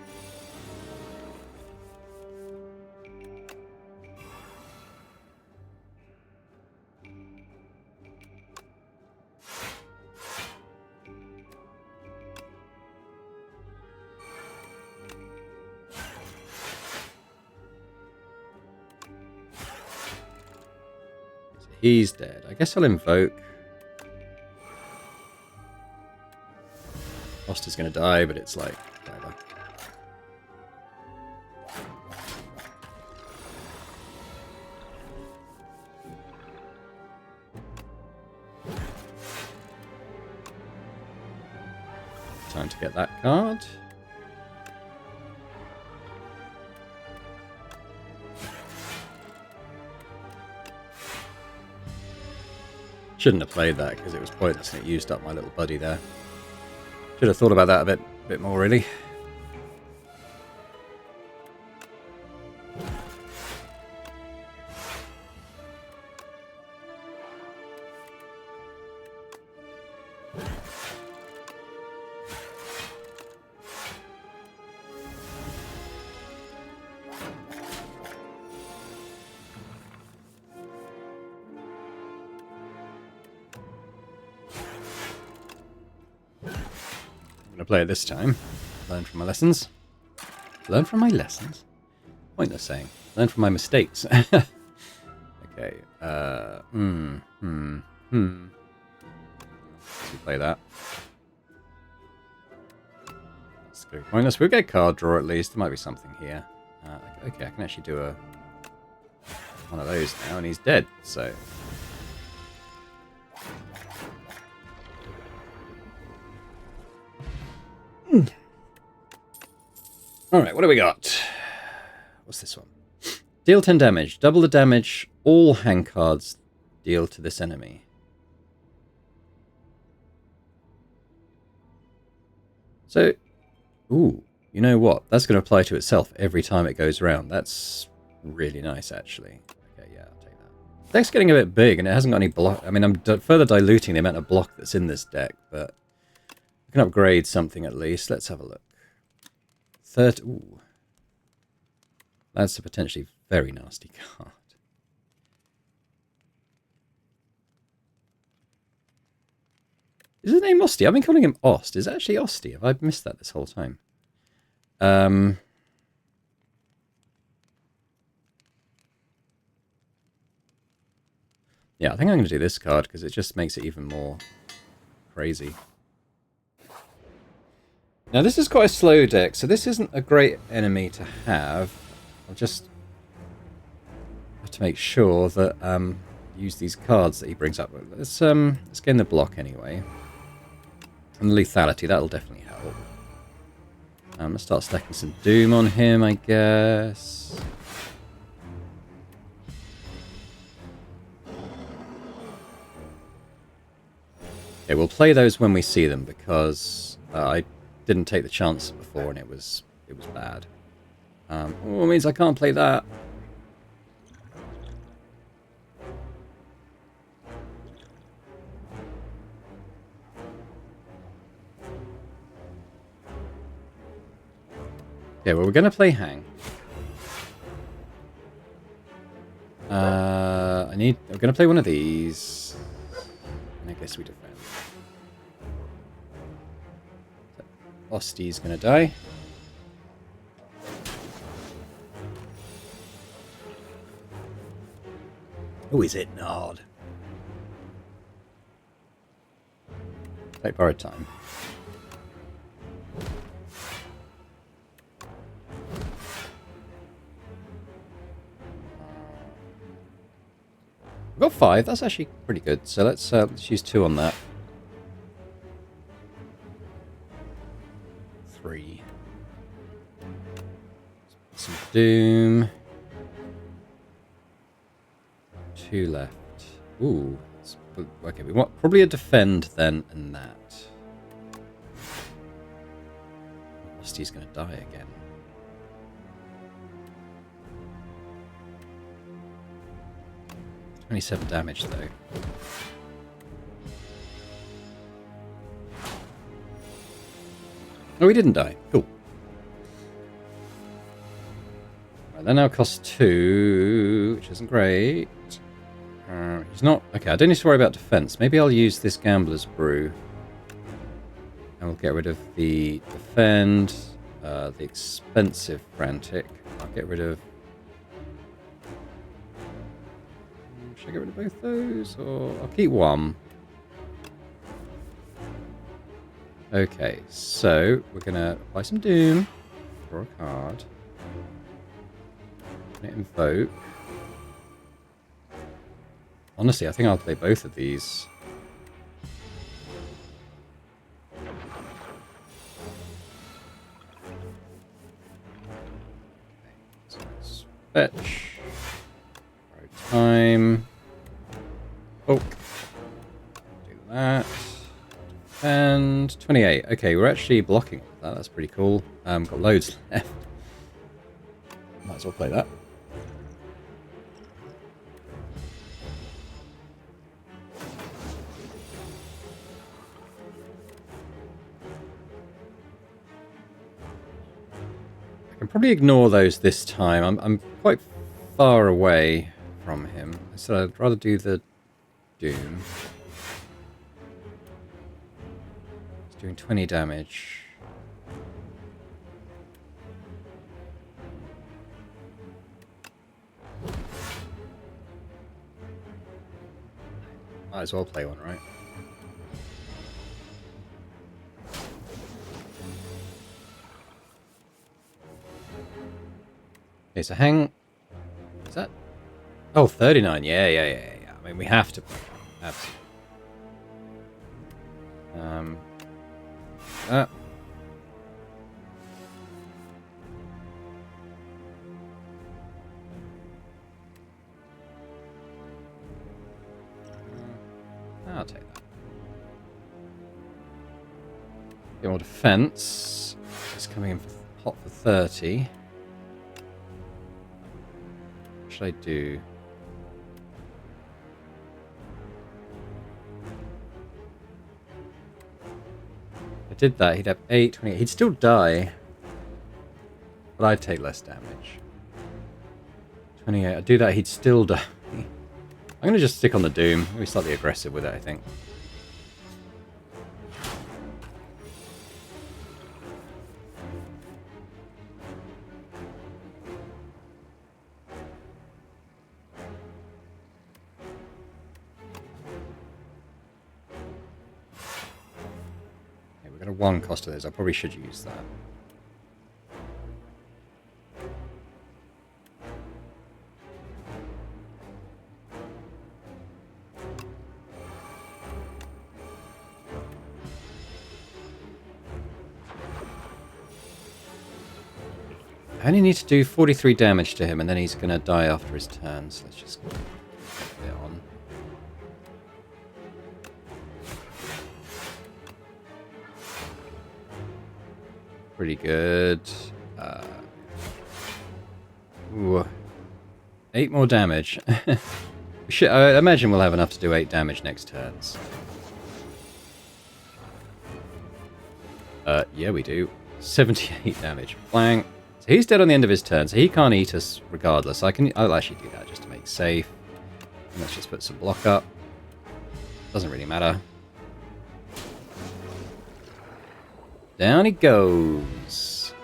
He's dead. I guess I'll invoke. Foster's gonna die, but it's like, whatever. Time to get that card. Shouldn't have played that because it was pointless and it used up my little buddy there. Should have thought about that a bit more, really. going to play it this time. Learn from my lessons. Learn from my lessons? Pointless saying. Learn from my mistakes. Okay. Let's play that. That's going to be pointless. We'll get a card draw at least. There might be something here. Okay, I can actually do one of those now, and he's dead, so... Alright, what do we got? What's this one? Deal 10 damage. Double the damage all hand cards deal to this enemy. So, ooh, you know what? That's going to apply to itself every time it goes around. That's really nice, actually. Okay, yeah, I'll take that. Deck's getting a bit big, and it hasn't got any block. I mean, I'm further diluting the amount of block that's in this deck, but we can upgrade something at least. Let's have a look. Ooh. That's a potentially very nasty card. Is his name Osty? I've been calling him Ost. Is it actually Osty? Have I missed that this whole time? Yeah, I think I'm going to do this card because it just makes it even more crazy. Now, this is quite a slow deck, so this isn't a great enemy to have. I'll just have to make sure that use these cards that he brings up. Let's gain the block anyway. And the lethality, that'll definitely help. Let's start stacking some Doom on him, I guess. Okay, we'll play those when we see them because I didn't take the chance before and it was bad. Oh, it means I can't play that. Okay, well, we're going to play Hang. I'm going to play one of these. And I guess we defend. So, Osty's going to die. Oh, is it Nard? Take borrowed time. We've got 5. That's actually pretty good. So let's use 2 on that. 3. Some Doom. 2 left. Ooh. Okay, we want probably a defend then and that. Rusty's going to die again. $27 damage though. Oh, he didn't die. Cool. Right, that now costs 2, which isn't great. He's not... Okay, I don't need to worry about defense. Maybe I'll use this Gambler's Brew. And we'll get rid of the defend, the expensive Frantic. I'll get rid of... Should I get rid of both those? Or I'll keep one. Okay, so we're going to apply some Doom. Draw a card. Invoke. Honestly, I think I'll play both of these. Okay, so let's fetch. Right time. Oh. Do that. And 28. Okay, we're actually blocking that. That's pretty cool. Got loads left. Might as well play that. I can probably ignore those this time. I'm quite far away from him, so I'd rather do the Doom. It's doing 20 damage. Might as well play one, right? Okay, so hang... Is that... Oh, 39. Yeah. I mean, we have to play one. Absolutely. I'll take that. Get more defense. It's coming in hot for 30. What should I do? If I did that, he'd have 8, 28. He'd still die. But I'd take less damage. 28. I'd do that, he'd still die. I'm going to just stick on the Doom. I'm going to be slightly aggressive with it, I think. Okay, we've got a 1 cost of those. I probably should use that. I only need to do 43 damage to him, and then he's going to die after his turn, so let's just put it on. Pretty good. Ooh. 8 more damage. I imagine we'll have enough to do 8 damage next turns. Yeah, we do. 78 damage. Blank. So he's dead on the end of his turn, so he can't eat us regardless. I'll actually do that just to make safe. And let's just put some block up. Doesn't really matter. Down he goes.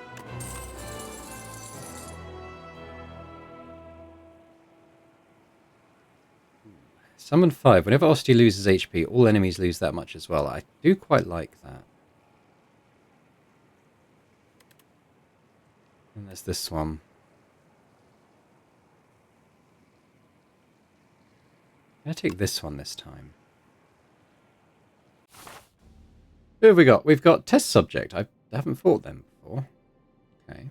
Summon 5. Whenever Osty loses HP, all enemies lose that much as well. I do quite like that. And there's this one. I'm going to take this one this time. Who have we got? We've got test subject. I haven't fought them before. Okay.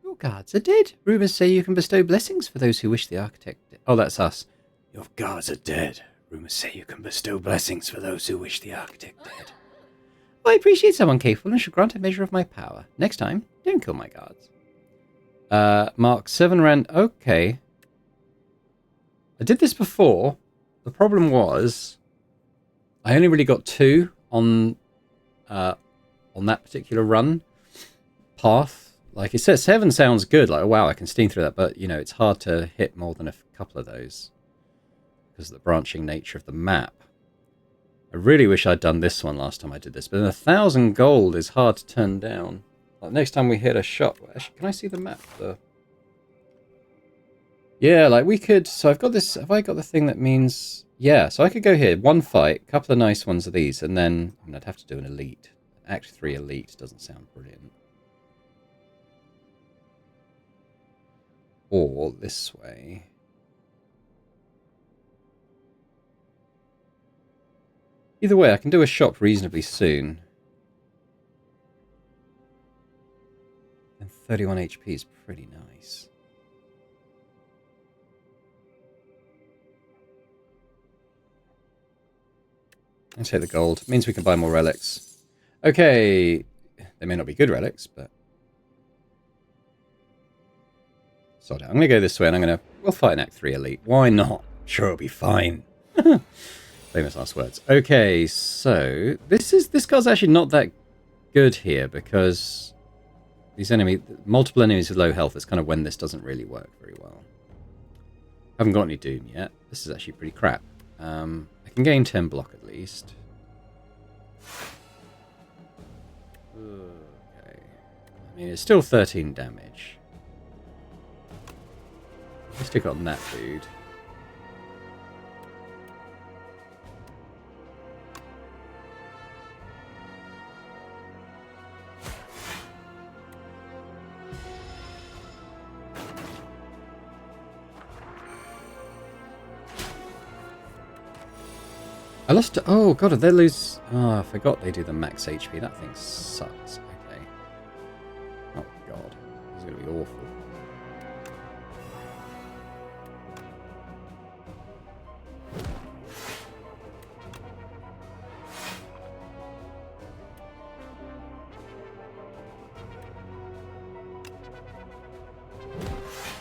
Your guards are dead. Rumors say you can bestow blessings for those who wish the architect... Oh, that's us. Your guards are dead. Rumors say you can bestow blessings for those who wish the architect dead. I appreciate someone capable and should grant a measure of my power. Next time, don't kill my guards. Mark 7 rand. Okay. I did this before. The problem was I only really got 2 on that particular run path. Like it says 7 sounds good. Like, oh, wow, I can steam through that. But, you know, it's hard to hit more than a couple of those because of the branching nature of the map. I really wish I'd done this one last time I did this. But 1,000 gold is hard to turn down. Like next time we hit a shop. Actually, can I see the map? Yeah, like we could... So I've got this... Have I got the thing that means... Yeah, so I could go here. 1 fight, a couple of nice ones of these, and then... I mean, I'd have to do an elite. Act 3 elite doesn't sound brilliant. Or this way. Either way, I can do a shop reasonably soon. And 31 HP is pretty nice. I'll take the gold. It means we can buy more relics. Okay. They may not be good relics, but... Sod it. I'm going to go this way, and we'll fight an Act 3 elite. Why not? Sure, it'll be fine. Famous last words. Okay, so... This card's actually not that good here, because... Multiple enemies with low health is kind of when this doesn't really work very well. Haven't got any Doom yet. This is actually pretty crap. I can gain 10 block at least. Okay. I mean, it's still 13 damage. Let's stick on that dude. I lost... Oh, God, did they lose... Oh, I forgot they do the max HP. That thing sucks. Okay. Oh, God. This is going to be awful.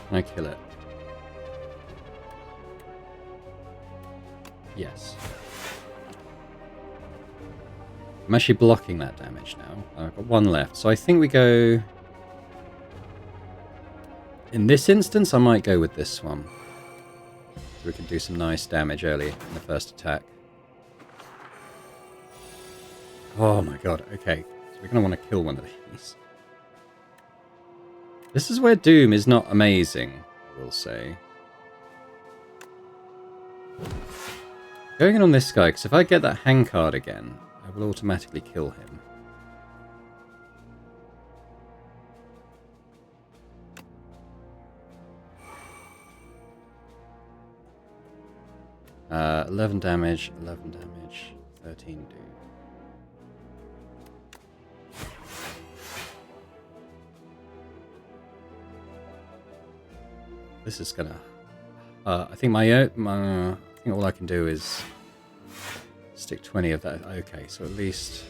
Can I kill it? Yes. I'm actually blocking that damage now. I've got one left. So I think we go... In this instance, I might go with this one. So we can do some nice damage early in the first attack. Oh my god, okay. So we're going to want to kill one of these. This is where Doom is not amazing, I will say. Going in on this guy, because if I get that hang card again, I will automatically kill him. Uh, 11 damage, 13 Doom. This is gonna... I think I think all I can do is stick 20 of that. Okay, so at least...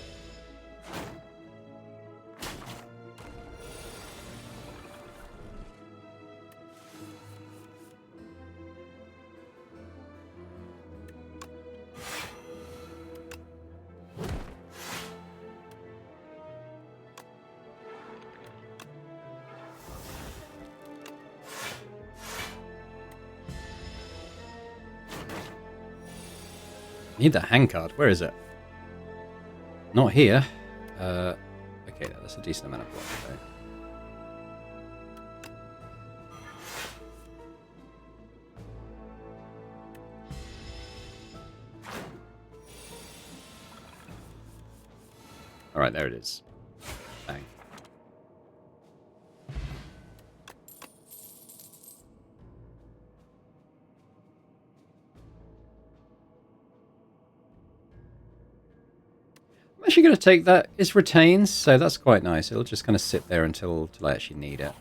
Need that hang card. Where is it? Not here. Okay, that's a decent amount of block, though. Alright, there it is. Bang. I'm actually going to take that. It retains, so that's quite nice. It'll just kind of sit there until I actually need it.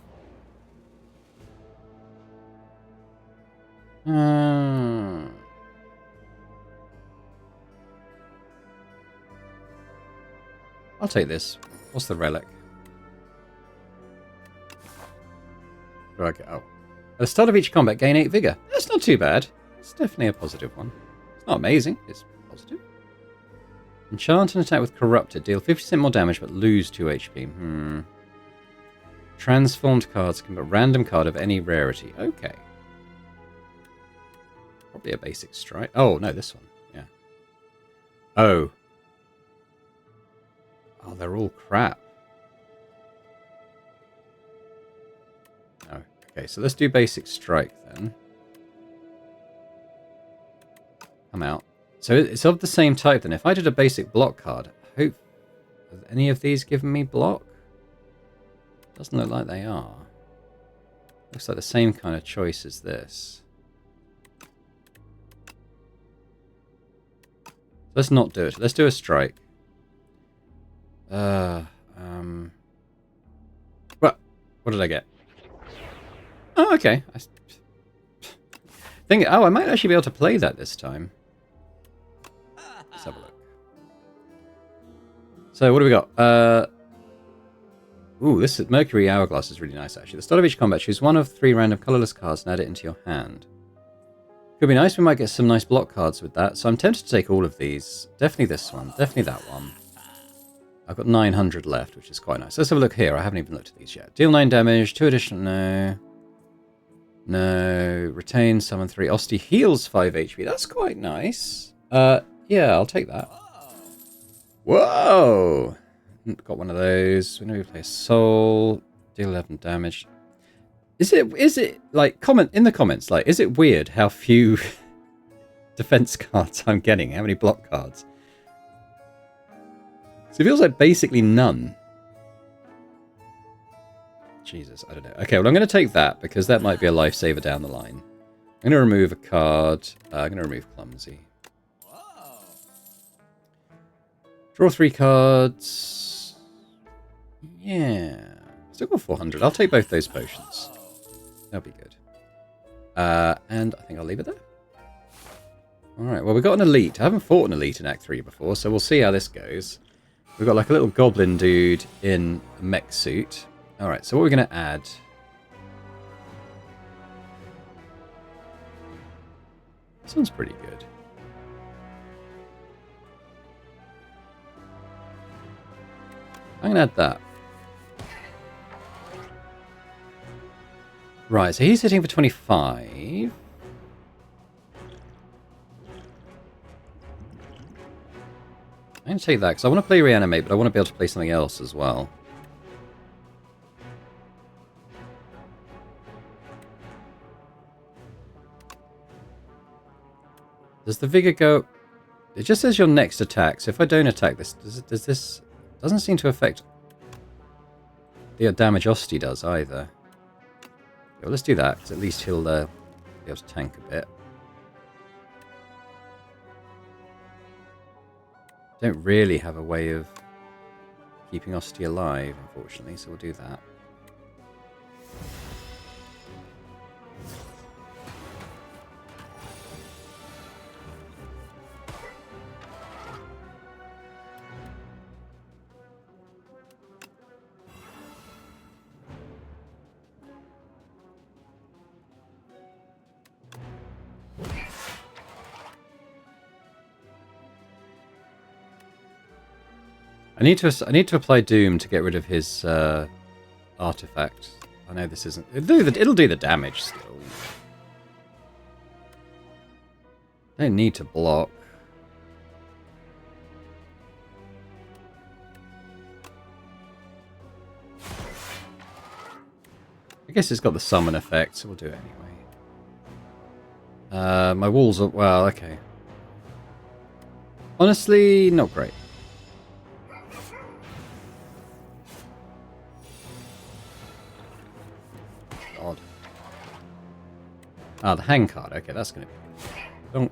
I'll take this. What's the relic? Where do I go? Oh. At the start of each combat, gain 8 vigor. That's not too bad. It's definitely a positive one. It's not amazing. It's positive. Enchant and attack with Corrupted. Deal 50% more damage, but lose 2 HP. Transformed cards can be a random card of any rarity. Okay. Probably a basic strike. Oh, no, this one. Yeah. Oh. Oh, they're all crap. Oh, okay, so let's do basic strike then. Come out. So it's of the same type then. If I did a basic block card, have any of these given me block? Doesn't look like they are. Looks like the same kind of choice as this. Let's not do it. Let's do a strike. What did I get? Oh, okay. I might actually be able to play that this time. Let's have a look. So, what do we got? Ooh, this Mercury Hourglass is really nice, actually. At the start of each combat, choose one of 3 random colorless cards and add it into your hand. Could be nice. We might get some nice block cards with that. So I'm tempted to take all of these. Definitely this one. Definitely that one. I've got 900 left, which is quite nice. Let's have a look here. I haven't even looked at these yet. Deal 9 damage, 2 additional... No. No. Retain, summon 3. Osty heals 5 HP. That's quite nice. Yeah, I'll take that. Whoa! Got one of those. We know we play Soul. Deal 11 damage. Is it like comment in the comments? Like, is it weird how few defense cards I'm getting? How many block cards? So it feels like basically none. Jesus, I don't know. Okay, well I'm going to take that because that might be a lifesaver down the line. I'm going to remove a card. I'm going to remove Clumsy. Draw 3 cards. Yeah. Still got 400. I'll take both those potions. That'll be good. And I think I'll leave it there. Alright, well, we've got an elite. I haven't fought an elite in Act 3 before, so we'll see how this goes. We've got like a little goblin dude in a mech suit. Alright, so what are we going to add? This one's pretty good. I'm going to add that. Right, so he's hitting for 25. I'm going to take that because I want to play Reanimate, but I want to be able to play something else as well. Does the Vigor go... It just says your next attack, so if I don't attack this, does this... Doesn't seem to affect the damage Osti does either. Well, let's do that, because at least he'll be able to tank a bit. Don't really have a way of keeping Osti alive, unfortunately, so we'll do that. I need to apply Doom to get rid of his artifact. I know this isn't... It'll do the damage still. Don't need to block. I guess it's got the summon effect, so we'll do it anyway. My walls are... Well, okay. Honestly, not great. God. Ah, the hang card. Okay, that's going to be... Don't...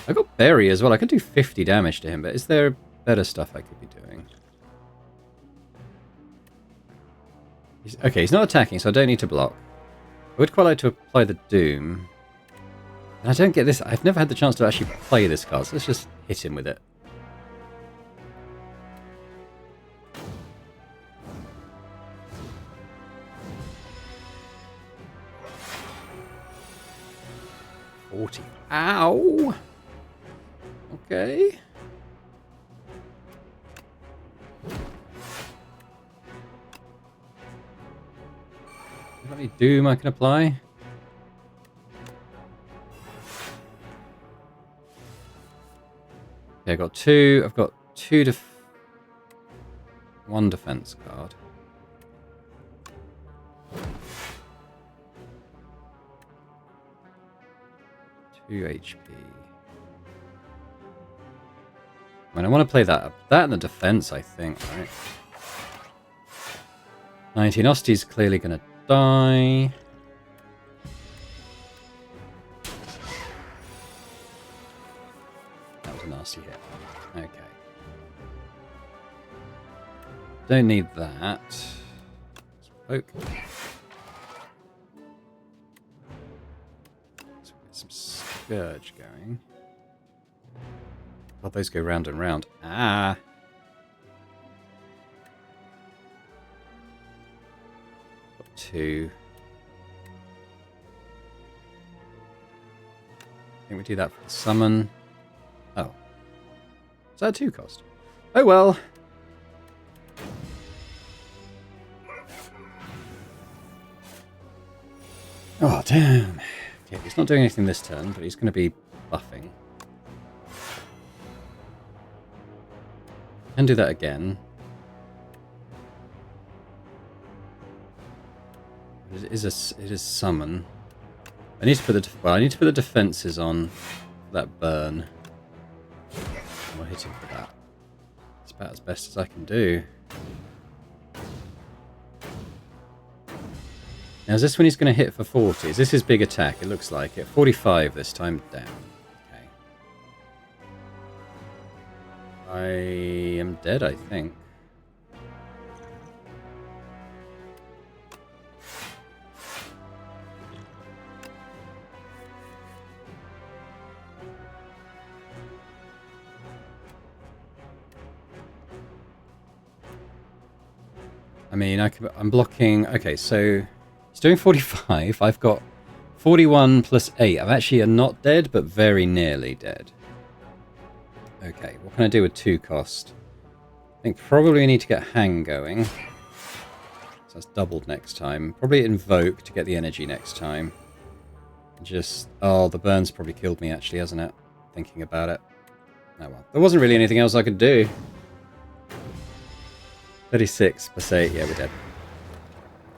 I got Berry as well. I could do 50 damage to him, but is there better stuff I could be doing? Okay, he's not attacking, so I don't need to block. I would quite like to apply the Doom. And I don't get this. I've never had the chance to actually play this card, so let's just hit him with it. Ow! Okay. How many Doom I can apply? Okay, I've got two. I've got one defense card. Two HP. I mean, I want to play that and the defense, I think, right? 19 Osti's clearly going to die. That was a nasty hit. Okay. Don't need that. Poke. Let's get some Scourge going. God, those go round and round. Ah! Got two. I think we do that for the summon. Oh. Is that a 2 cost? Oh well. Oh, damn. Okay, he's not doing anything this turn, but he's going to be buffing. Can do that again. It is summon. I need to put the defenses on for that burn. I'm not hitting for that. It's about as best as I can do. Now is this when he's going to hit for 40? Is this his big attack? It looks like it. 45 this time down. Okay. I am dead, I think. I mean, I'm blocking... Okay, so he's doing 45. I've got 41 plus 8. I'm actually not dead, but very nearly dead. Okay, what can I do with 2 cost? I think probably we need to get Hang going. So that's doubled next time. Probably Invoke to get the energy next time. Just... Oh, the burn's probably killed me, actually, hasn't it? Thinking about it. Oh well. There wasn't really anything else I could do. 36 plus 8, yeah, we're dead.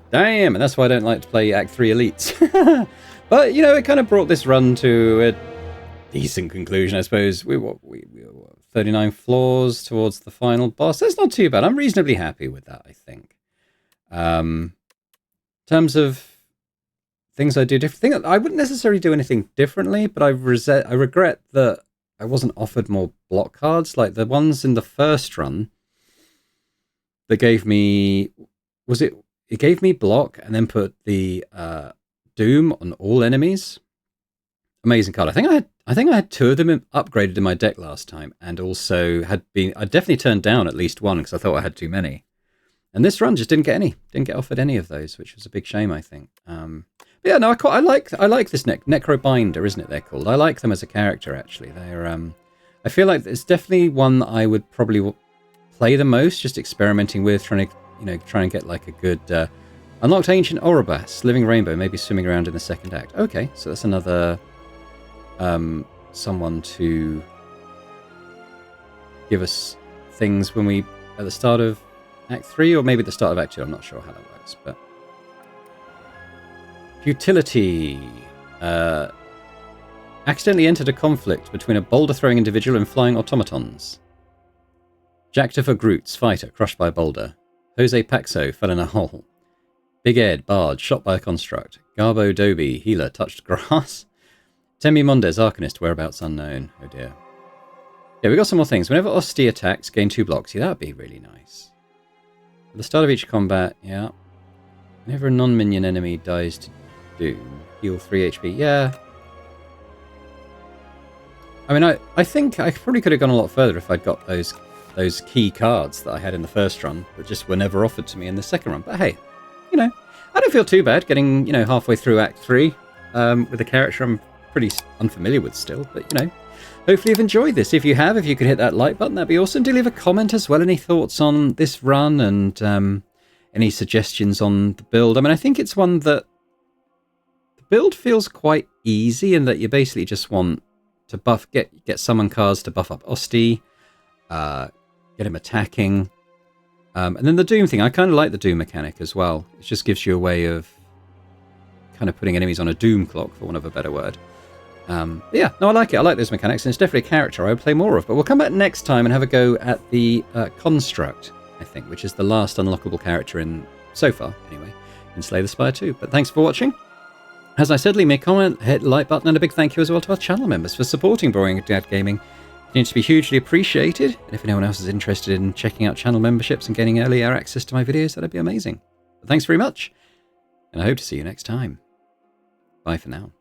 Damn, and that's why I don't like to play Act 3 Elites. But, you know, it kind of brought this run to a decent conclusion, I suppose. We 39 floors towards the final boss. That's not too bad. I'm reasonably happy with that, I think. In terms of things I do different, I wouldn't necessarily do anything differently, but I regret that I wasn't offered more block cards, like the ones in the first run. That gave me, it gave me block and then put the Doom on all enemies. Amazing card. I think I had 2 of them upgraded in my deck last time, and also I definitely turned down at least 1 because I thought I had too many. And this run just didn't get offered any of those, which was a big shame, I think. But yeah, no, I like this Necrobinder, isn't it? They're called. I like them as a character, actually. They're I feel like it's definitely one that I would probably play the most, just experimenting with, trying to get like a good unlocked ancient Orobas, living rainbow, maybe swimming around in the second act. Okay, so that's another someone to give us things when we at the start of Act 3 or maybe the start of Act 2. I'm not sure how that works, but futility. Accidentally entered a conflict between a boulder throwing individual and flying automatons. Jactifer Groots, fighter, crushed by a boulder. Jose Paxo fell in a hole. Big Ed, bard, shot by a construct. Garbo Doby, healer, touched grass. Temi Mondes, arcanist, whereabouts unknown. Oh dear. Yeah, we got some more things. Whenever Osti attacks, gain 2 blocks. Yeah, that would be really nice. At the start of each combat, yeah. Whenever a non-minion enemy dies to Doom, heal 3 HP. Yeah. I mean, I think I probably could have gone a lot further if I'd got those key cards that I had in the first run, but just were never offered to me in the second run. But hey, you know, I don't feel too bad getting, you know, halfway through Act 3 with a character I'm pretty unfamiliar with still. But, you know, hopefully you've enjoyed this. If you have, if you could hit that like button, that'd be awesome. Do leave a comment as well. Any thoughts on this run and any suggestions on the build? I mean, I think it's one that the build feels quite easy in that you basically just want to get summon cards to buff up Osti, get him attacking. And then the Doom thing, I kind of like the Doom mechanic as well. It just gives you a way of kind of putting enemies on a Doom clock, for want of a better word. But yeah, no, I like it. I like those mechanics, and it's definitely a character I would play more of. But we'll come back next time and have a go at the Construct, I think, which is the last unlockable character in, so far anyway, in Slay the Spire 2. But thanks for watching. As I said, leave me a comment, hit the like button, and a big thank you as well to our channel members for supporting Boring Dad Gaming. It needs to be hugely appreciated, and if anyone else is interested in checking out channel memberships and getting earlier access to my videos, that'd be amazing. But thanks very much, and I hope to see you next time. Bye for now.